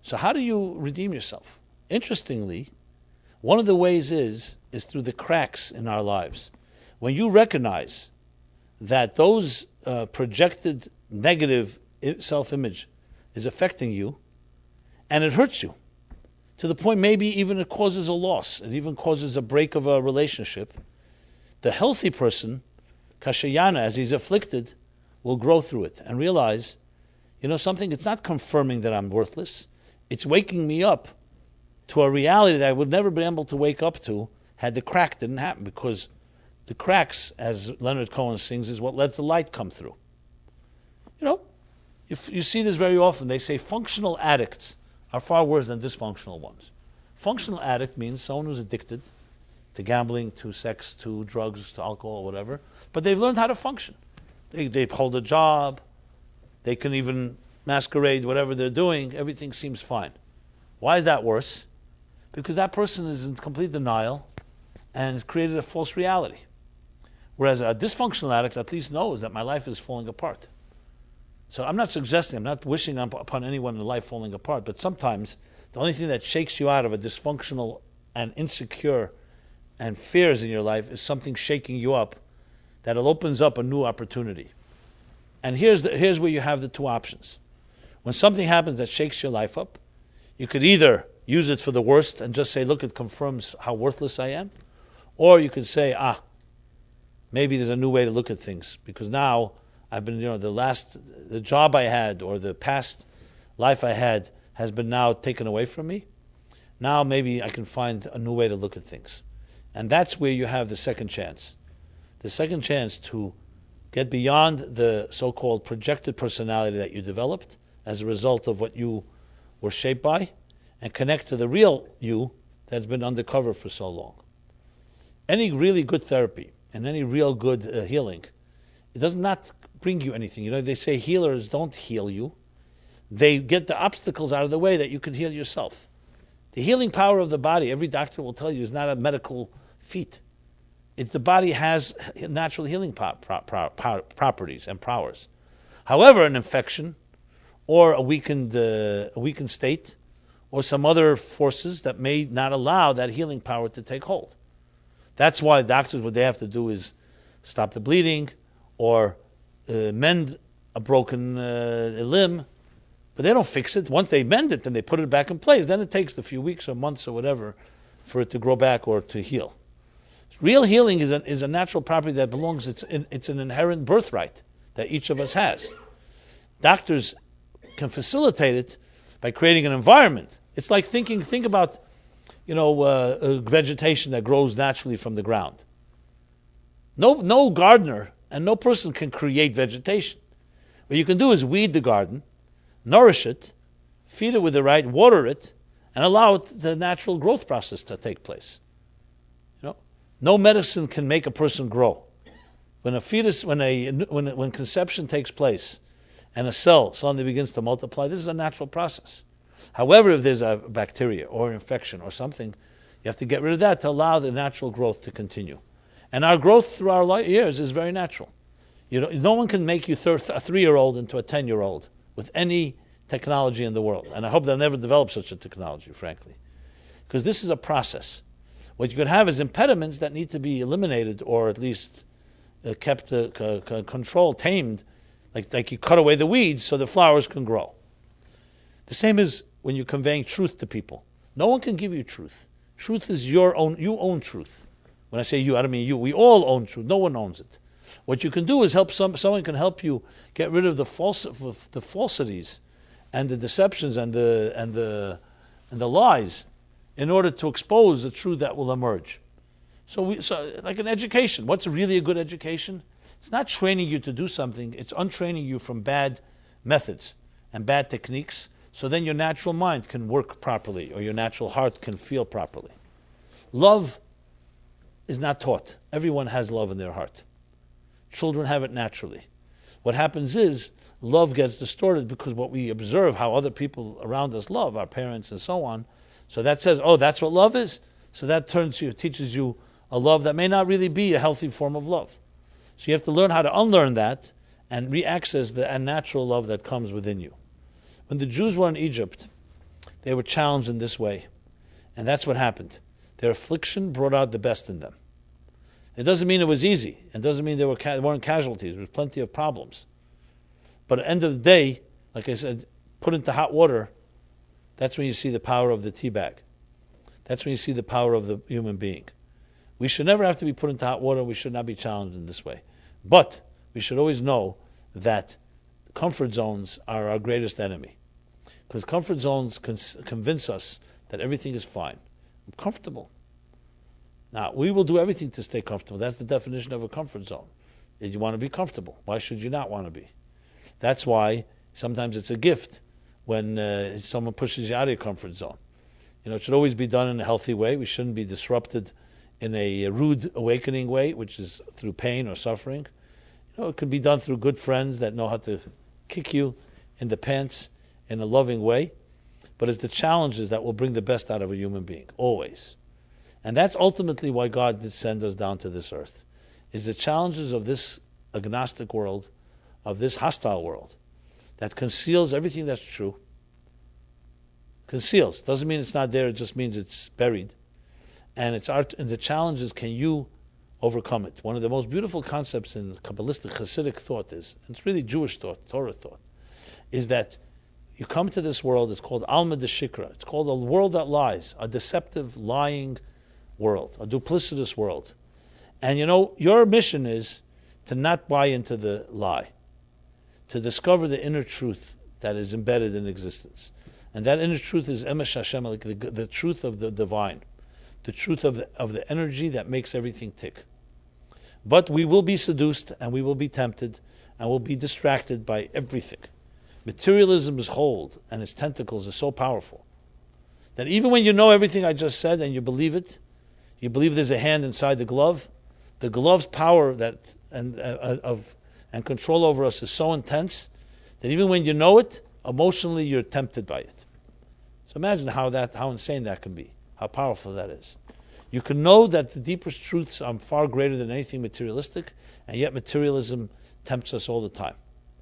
So how do you redeem yourself? Interestingly, one of the ways is through the cracks in our lives. When you recognize that those projected negative self-image is affecting you, and it hurts you, to the point maybe even it causes a loss, it even causes a break of a relationship, the healthy person, Kashayana, as he's afflicted, will grow through it and realize, something, it's not confirming that I'm worthless, it's waking me up to a reality that I would never be able to wake up to had the crack didn't happen, because the cracks, as Leonard Cohen sings, is what lets the light come through. You see this very often. They say functional addicts are far worse than dysfunctional ones. Functional addict means someone who's addicted to gambling, to sex, to drugs, to alcohol, whatever, but they've learned how to function. They hold a job, they can even masquerade whatever they're doing, everything seems fine. Why is that worse? Because that person is in complete denial and has created a false reality. Whereas a dysfunctional addict at least knows that my life is falling apart. So I'm not wishing upon anyone in life falling apart, but sometimes the only thing that shakes you out of a dysfunctional and insecure and fears in your life is something shaking you up that opens up a new opportunity. And here's where you have the two options. When something happens that shakes your life up, you could either use it for the worst and just say, look, it confirms how worthless I am. Or you could say, maybe there's a new way to look at things, because now I've been, the job I had or the past life I had has been now taken away from me. Now maybe I can find a new way to look at things. And that's where you have the second chance. The second chance to get beyond the so-called projected personality that you developed as a result of what you were shaped by, and connect to the real you that's been undercover for so long. Any really good therapy and any real good healing, it does not bring you anything. They say healers don't heal you. They get the obstacles out of the way that you can heal yourself. The healing power of the body, every doctor will tell you, is not a medical feat. The body has natural healing properties and powers. However, an infection or a weakened state or some other forces that may not allow that healing power to take hold. That's why doctors, what they have to do is stop the bleeding or mend a broken limb, but they don't fix it. Once they mend it, then they put it back in place. Then it takes a few weeks or months or whatever for it to grow back or to heal. Real healing is a natural property that belongs, it's an inherent birthright that each of us has. Doctors can facilitate it by creating an environment. It's like think about, vegetation that grows naturally from the ground. No gardener and no person can create vegetation. What you can do is weed the garden, nourish it, feed it with the right, water it, and allow the natural growth process to take place. No medicine can make a person grow. When a fetus, when conception takes place, and a cell suddenly begins to multiply, this is a natural process. However, if there's a bacteria or infection or something, you have to get rid of that to allow the natural growth to continue. And our growth through our years is very natural. No one can make you a 3-year-old into a 10-year-old with any technology in the world. And I hope they'll never develop such a technology, frankly. Because this is a process. What you could have is impediments that need to be eliminated or at least kept controlled, tamed, like you cut away the weeds so the flowers can grow. The same is when you're conveying truth to people. No one can give you truth. Truth is you own truth. When I say you, I don't mean you. We all own truth. No one owns it. What you can do is help someone can help you get rid of the falsities and the deceptions and the lies in order to expose the truth that will emerge. So like an education, what's really a good education? It's not training you to do something, it's untraining you from bad methods and bad techniques, so then your natural mind can work properly or your natural heart can feel properly. Love is not taught. Everyone has love in their heart. Children have it naturally. What happens is love gets distorted because what we observe, how other people around us love, our parents and so on, so that says, that's what love is? So that teaches you a love that may not really be a healthy form of love. So you have to learn how to unlearn that and re-access the unnatural love that comes within you. When the Jews were in Egypt, they were challenged in this way. And that's what happened. Their affliction brought out the best in them. It doesn't mean it was easy. It doesn't mean there weren't casualties. There was plenty of problems. But at the end of the day, like I said, put into hot water, that's when you see the power of the tea bag. That's when you see the power of the human being. We should never have to be put into hot water. We should not be challenged in this way. But we should always know that comfort zones are our greatest enemy. Because comfort zones convince us that everything is fine. I'm comfortable. Now, we will do everything to stay comfortable. That's the definition of a comfort zone. You want to be comfortable. Why should you not want to be? That's why sometimes it's a gift when someone pushes you out of your comfort zone. It should always be done in a healthy way. We shouldn't be disrupted in a rude awakening way, which is through pain or suffering. It could be done through good friends that know how to kick you in the pants in a loving way. But it's the challenges that will bring the best out of a human being, always. And that's ultimately why God did send us down to this earth, is the challenges of this agnostic world, of this hostile world, that conceals everything that's true. Conceals. Doesn't mean it's not there, it just means it's buried. And the challenge is, can you overcome it? One of the most beautiful concepts in Kabbalistic Hasidic thought is, and it's really Jewish thought, Torah thought, is that You come to this world, it's called Alma de Shikra. It's called a world that lies, a deceptive, lying world, a duplicitous world. And your mission is to not buy into the lie, to discover the inner truth that is embedded in existence. And that inner truth is Emesh Hashem, like the truth of the divine, the truth of the energy that makes everything tick. But we will be seduced, and we will be tempted, and we'll be distracted by everything. Materialism's hold and its tentacles are so powerful that even when you know everything I just said and you believe it, you believe there's a hand inside the glove's power and control over us is so intense that even when you know it, emotionally you're tempted by it. So imagine how insane that can be, how powerful that is. You can know that the deepest truths are far greater than anything materialistic, and yet materialism tempts us all the time.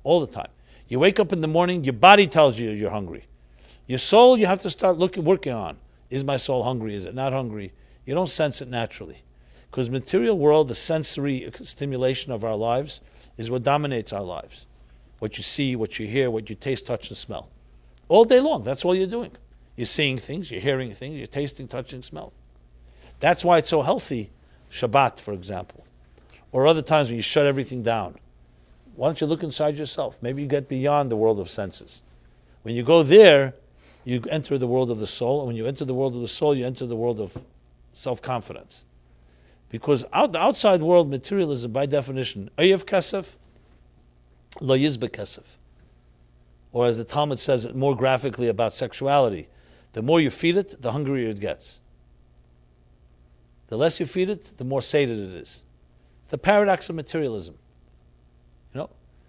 All the time. You wake up in the morning, your body tells you you're hungry. Your soul, you have to start working on. Is my soul hungry? Is it not hungry? You don't sense it naturally. Because material world, the sensory stimulation of our lives, is what dominates our lives. What you see, what you hear, what you taste, touch, and smell. All day long, that's all you're doing. You're seeing things, you're hearing things, you're tasting, touching, smelling. That's why it's so healthy, Shabbat, for example. Or other times when you shut everything down. Why don't you look inside yourself? Maybe you get beyond the world of senses. When you go there, you enter the world of the soul. And when you enter the world of the soul, you enter the world of self-confidence. Because the outside world, materialism, by definition, Oyev Kesef, Lo Yizbe Kesef. Or as the Talmud says it more graphically about sexuality, the more you feed it, the hungrier it gets. The less you feed it, the more sated it is. It's the paradox of materialism.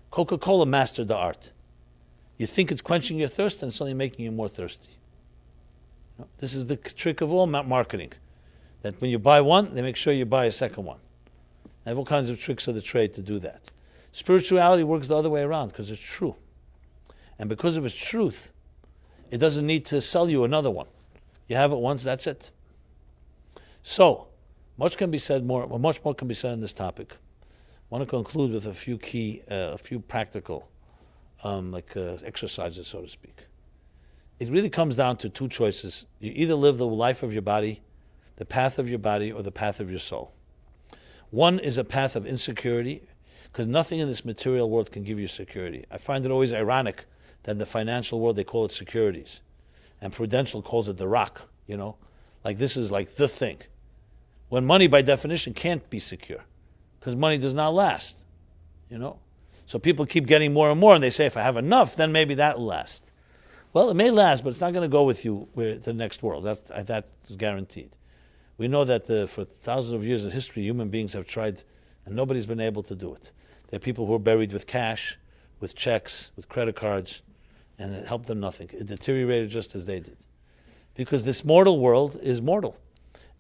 Coca-Cola mastered the art. You think it's quenching your thirst, and it's only making you more thirsty. This is the trick of all marketing. That when you buy one, they make sure you buy a second one. They have all kinds of tricks of the trade to do that. Spirituality works the other way around because it's true. And because of its truth, it doesn't need to sell you another one. You have it once, that's it. So, much can be said more. Much more can be said on this topic. I want to conclude with a few practical exercises, so to speak. It really comes down to two choices. You either live the life of your body, the path of your body, or the path of your soul. One is a path of insecurity, because nothing in this material world can give you security. I find it always ironic that in the financial world they call it securities, and Prudential calls it the rock, Like this is like the thing. When money, by definition, can't be secure. Because money does not last, So people keep getting more and more, and they say, if I have enough, then maybe that will last. Well, it may last, but it's not going to go with you to the next world. That's guaranteed. We know that for thousands of years in history, human beings have tried, and nobody's been able to do it. There are people who are buried with cash, with checks, with credit cards, and it helped them nothing. It deteriorated just as they did. Because this mortal world is mortal.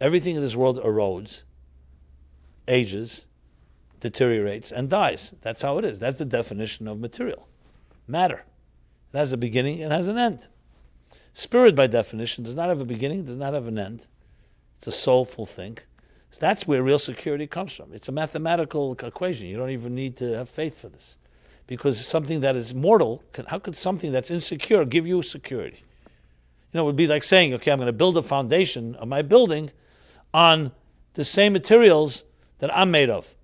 Everything in this world erodes, ages, deteriorates, and dies. That's how it is. That's the definition of material. Matter. It has a beginning, it has an end. Spirit, by definition, does not have a beginning, does not have an end. It's a soulful thing. So that's where real security comes from. It's a mathematical equation. You don't even need to have faith for this. Because something that is mortal, how could something that's insecure give you security? It would be like saying, okay, I'm going to build a foundation of my building on the same materials that I'm made of.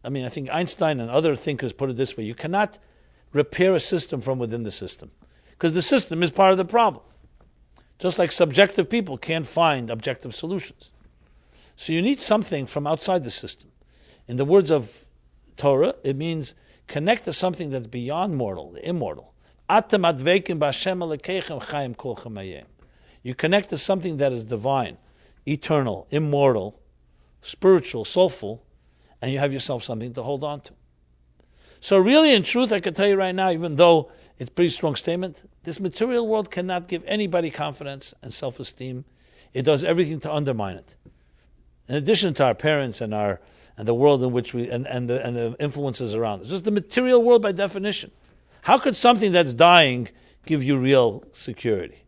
I think Einstein and other thinkers put it this way. You cannot repair a system from within the system. Because the system is part of the problem. Just like subjective people can't find objective solutions. So you need something from outside the system. In the words of Torah, it means connect to something that's beyond mortal, the immortal. You connect to something that is divine, eternal, immortal, spiritual, soulful, and you have yourself something to hold on to. So really, in truth, I can tell you right now, even though it's a pretty strong statement, this material world cannot give anybody confidence and self-esteem. It does everything to undermine it. In addition to our parents and the world in which we and the influences around us, just the material world by definition. How could something that's dying give you real security?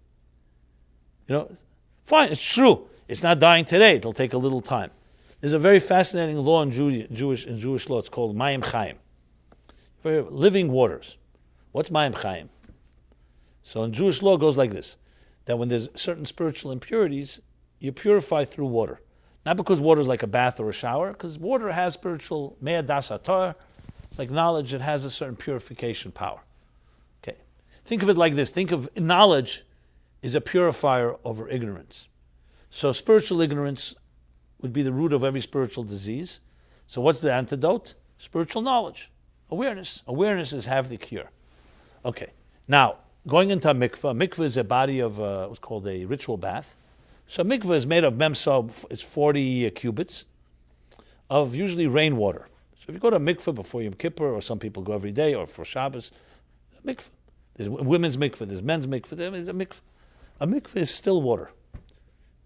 Fine, it's true. It's not dying today. It'll take a little time. There's a very fascinating law in Jewish law. It's called Mayim Chaim. Living waters. What's Mayim Chaim? So in Jewish law, it goes like this, that when there's certain spiritual impurities, you purify through water. Not because water is like a bath or a shower, because water has spiritual me'adas atar. It's like knowledge, it has a certain purification power. Okay. Think of it like this. Think of knowledge is a purifier over ignorance. So spiritual ignorance would be the root of every spiritual disease. So what's the antidote? Spiritual knowledge. Awareness. Awareness is half the cure. Okay. Now, going into a mikveh. Mikveh is a body of what's called a ritual bath. So mikveh is made of memso, it's 40 cubits of usually rainwater. So if you go to a mikveh before Yom Kippur, or some people go every day, or for Shabbos, a mikveh. There's women's mikveh, there's men's mikveh, there's a mikveh. A mikveh is still water.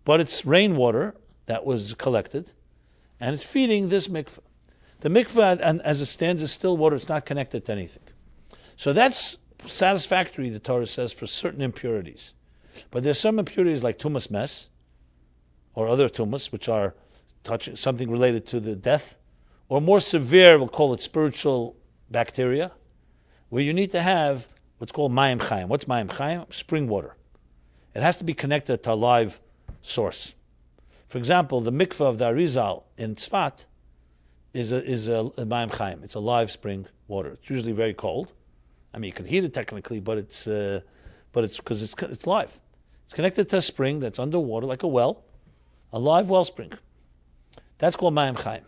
But it's rainwater that was collected, and it's feeding this mikveh. The mikveh, as it stands, is still water. It's not connected to anything. So that's satisfactory, the Torah says, for certain impurities. But there's some impurities like tumas mes, or other tumas, which are touching something related to the death, or more severe, we'll call it spiritual bacteria, where you need to have what's called mayim chayim. What's mayim chayim? Spring water. It has to be connected to a live source. For example, the mikveh of the Arizal in Tzfat is a mayim chayim. It's a live spring water. It's usually very cold. I mean, you can heat it technically, but it's because it's live. It's connected to a spring that's underwater, like a well, a live wellspring. That's called mayim chayim.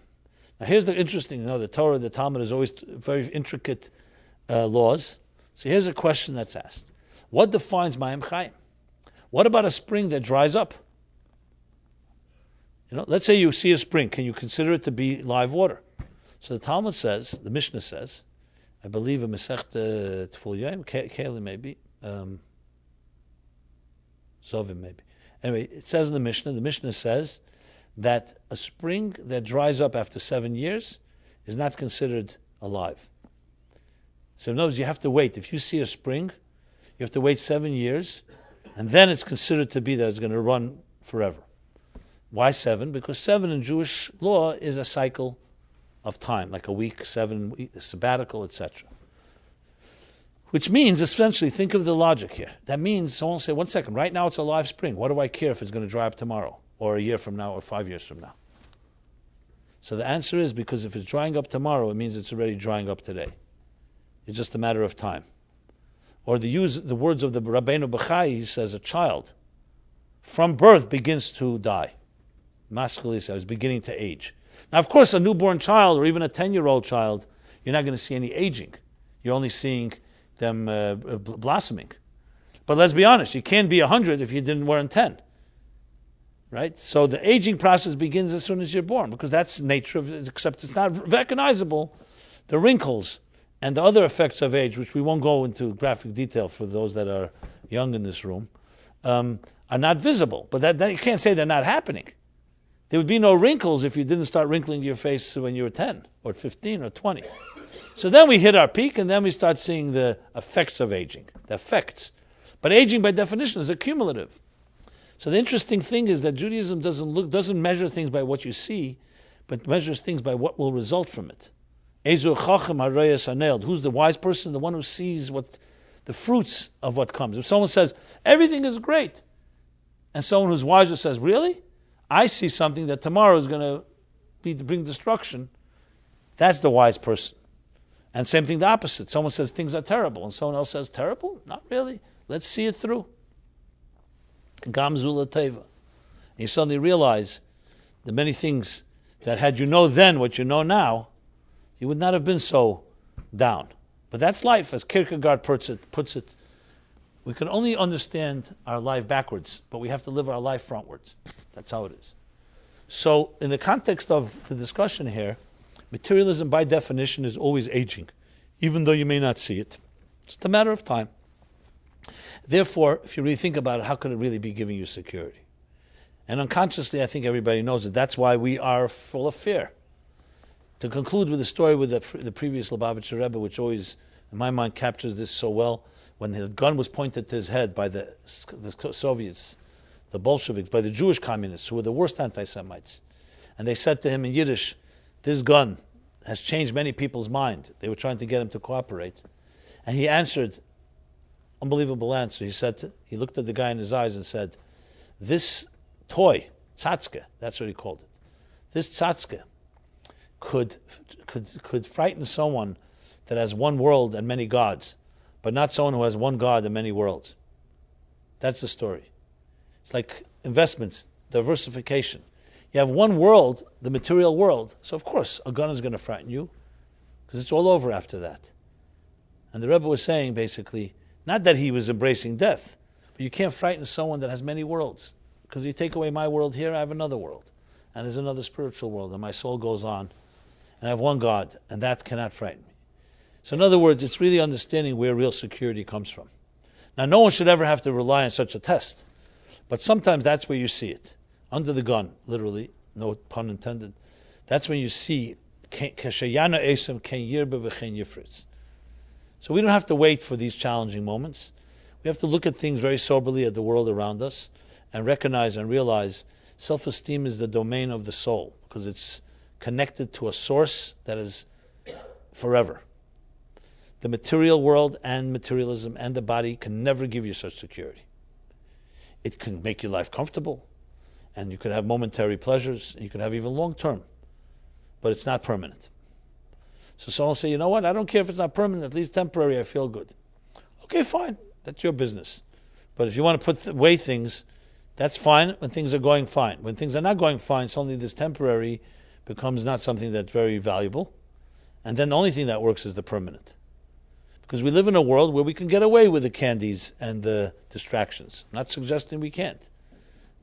Now, here's the interesting. The Torah, the Talmud is always very intricate laws. So here's a question that's asked: what defines mayim chayim? What about a spring that dries up? Let's say you see a spring. Can you consider it to be live water? So the Talmud says, the Mishnah says, I believe in Masechta Tful Yom, Keli maybe, Sovim maybe. Anyway, it says in the Mishnah says that a spring that dries up after 7 years is not considered alive. So in other words, you have to wait. If you see a spring, you have to wait 7 years, and then it's considered to be that it's going to run forever. Why 7? Because 7 in Jewish law is a cycle of time, like a week, 7 week, sabbatical, etc. Which means, essentially, think of the logic here. That means someone will say, 1 second, right now it's a live spring. What do I care if it's going to dry up tomorrow, or a year from now, or 5 years from now? So the answer is because if it's drying up tomorrow, it means it's already drying up today. It's just a matter of time. Or the words of the Rabbeinu Bachai, he says, a child from birth begins to die. Masculine is beginning to age. Now, of course, a newborn child or even a 10-year-old child, you're not going to see any aging. You're only seeing them blossoming. But let's be honest, you can't be 100 if you didn't wear 10. Right? So the aging process begins as soon as you're born, because that's the nature of it, except it's not recognizable. The wrinkles and the other effects of age, which we won't go into graphic detail for those that are young in this room, are not visible. But that you can't say they're not happening. There would be no wrinkles if you didn't start wrinkling your face when you were 10 or 15 or 20. So then we hit our peak, and then we start seeing the effects of aging, the effects. But aging, by definition, is accumulative. So the interesting thing is that Judaism doesn't measure things by what you see, but measures things by what will result from it. Ezu chacham harayas haneld. Who's the wise person? The one who sees what the fruits of what comes. If someone says everything is great, and someone who's wiser says, "Really? I see something that tomorrow is going to bring destruction," that's the wise person. And same thing the opposite. Someone says things are terrible, and someone else says, terrible? Not really. Let's see it through. Gam zula teva. And you suddenly realize the many things that had you know then what you know now, you would not have been so down. But that's life, as Kierkegaard puts it. We can only understand our life backwards, but we have to live our life frontwards. That's how it is. So in the context of the discussion here, materialism by definition is always aging, even though you may not see it. It's a matter of time. Therefore, if you really think about it, how could it really be giving you security? And unconsciously, I think everybody knows it. That's why we are full of fear. To conclude with the story with the previous Lubavitcher Rebbe, which always, in my mind, captures this so well, when the gun was pointed to his head by the Soviets, the Bolsheviks, by the Jewish communists, who were the worst anti-Semites. And they said to him in Yiddish, this gun has changed many people's mind. They were trying to get him to cooperate. And he answered unbelievable answer. He looked at the guy in his eyes and said, this toy, tzatzke, that's what he called it. This tzatzke could frighten someone that has one world and many gods, but not someone who has one God and many worlds. That's the story. It's like investments, diversification. You have one world, the material world, so of course a gun is going to frighten you, because it's all over after that. And the Rebbe was saying basically, not that he was embracing death, but you can't frighten someone that has many worlds, because you take away my world here, I have another world, and there's another spiritual world, and my soul goes on, and I have one God, and that cannot frighten me. So in other words, it's really understanding where real security comes from. Now, no one should ever have to rely on such a test, but sometimes that's where you see it. Under the gun, literally, no pun intended, that's when you see so we don't have to wait for these challenging moments. We have to look at things very soberly at the world around us and recognize and realize self-esteem is the domain of the soul, because it's connected to a source that is forever. The material world and materialism and the body can never give you such security. It can make your life comfortable, and you could have momentary pleasures, and you could have even long-term, but it's not permanent. So someone will say, you know what, I don't care if it's not permanent, at least temporary, I feel good. Okay, fine, that's your business. But if you want to put away things, that's fine when things are going fine. When things are not going fine, suddenly this temporary becomes not something that's very valuable, and then the only thing that works is the permanent. Because we live in a world where we can get away with the candies and the distractions. I'm not suggesting we can't.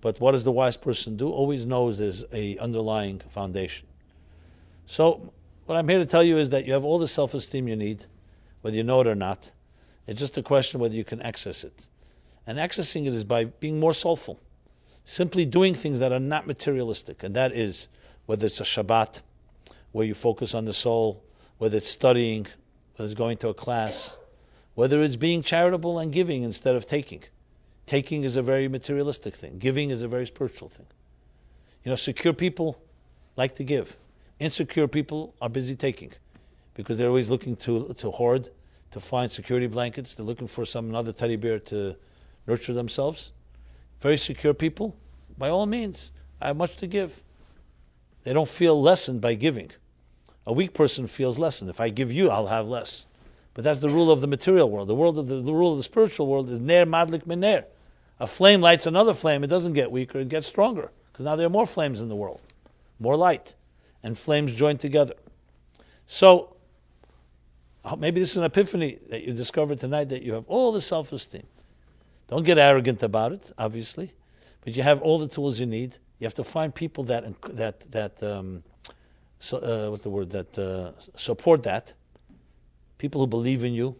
But what does the wise person do? Always knows there's an underlying foundation. So what I'm here to tell you is that you have all the self-esteem you need, whether you know it or not. It's just a question of whether you can access it. And accessing it is by being more soulful. Simply doing things that are not materialistic. And that is, whether it's a Shabbat, where you focus on the soul, whether it's studying, whether it's going to a class, whether it's being charitable and giving instead of taking. Taking is a very materialistic thing. Giving is a very spiritual thing. Secure people like to give. Insecure people are busy taking, because they're always looking to hoard, to find security blankets. They're looking for another teddy bear to nurture themselves. Very secure people, by all means, I have much to give. They don't feel lessened by giving. A weak person feels lessened. If I give you, I'll have less. But that's the rule of the material world. The rule of the spiritual world is ner madlik min ner. A flame lights another flame. It doesn't get weaker, it gets stronger. Because now there are more flames in the world. More light. And flames join together. So, maybe this is an epiphany that you discovered tonight, that you have all the self-esteem. Don't get arrogant about it, obviously. But you have all the tools you need. You have to find people that support that. People who believe in you.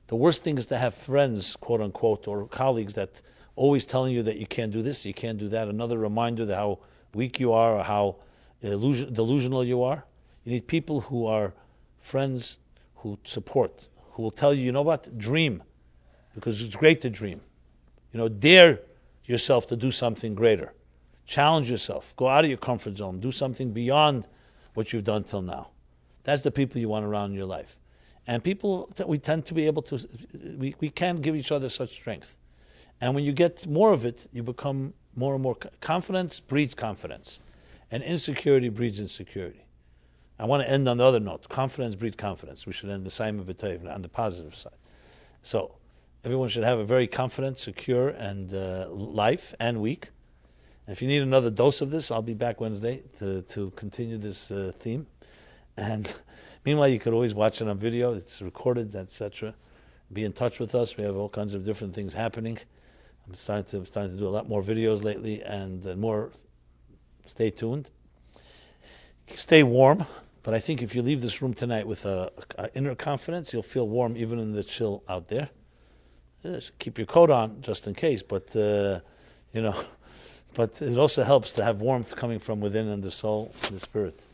The worst thing is to have friends, quote unquote, or colleagues that always telling you that you can't do this, you can't do that. Another reminder that how weak you are or how delusional you are. You need people who are friends who support, who will tell you, you know what, dream, because it's great to dream. Dare yourself to do something greater. Challenge yourself. Go out of your comfort zone. Do something beyond what you've done till now. That's the people you want around in your life. And people, we tend to be able to, we can give each other such strength. And when you get more of it, you become more and more, confidence breeds confidence. And insecurity breeds insecurity. I want to end on the other note. Confidence breeds confidence. We should end the Saima B'Tov on the positive side. So, everyone should have a very confident, secure, and life and week. And if you need another dose of this, I'll be back Wednesday to continue this theme. And meanwhile, you could always watch it on video. It's recorded, etc. Be in touch with us. We have all kinds of different things happening. I'm starting to do a lot more videos lately, and more. Stay tuned. Stay warm. But I think if you leave this room tonight with a inner confidence, you'll feel warm even in the chill out there. Just keep your coat on just in case, but but it also helps to have warmth coming from within and the soul and the spirit.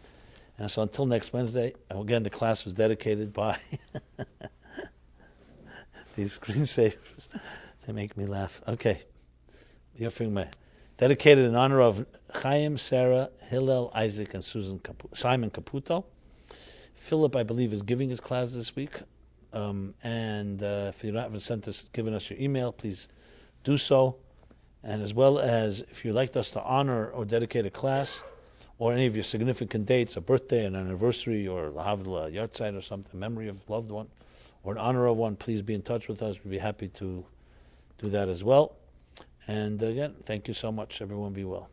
And so until next Wednesday, again, the class was dedicated by these screensavers. They make me laugh. Okay. You're feeling my dedicated in honor of Chaim, Sarah, Hillel, Isaac, and Simon Caputo. Philip, I believe, is giving his class this week. And if you haven't given us your email, please do so. And as well as if you'd like us to honor or dedicate a class or any of your significant dates, a birthday, an anniversary, or a yahrzeit or something, memory of a loved one, or in honor of one, please be in touch with us. We'd be happy to do that as well. And again, thank you so much. Everyone be well.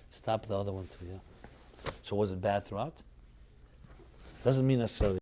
Stop the other one too, yeah. So was it bad throughout? Doesn't mean necessarily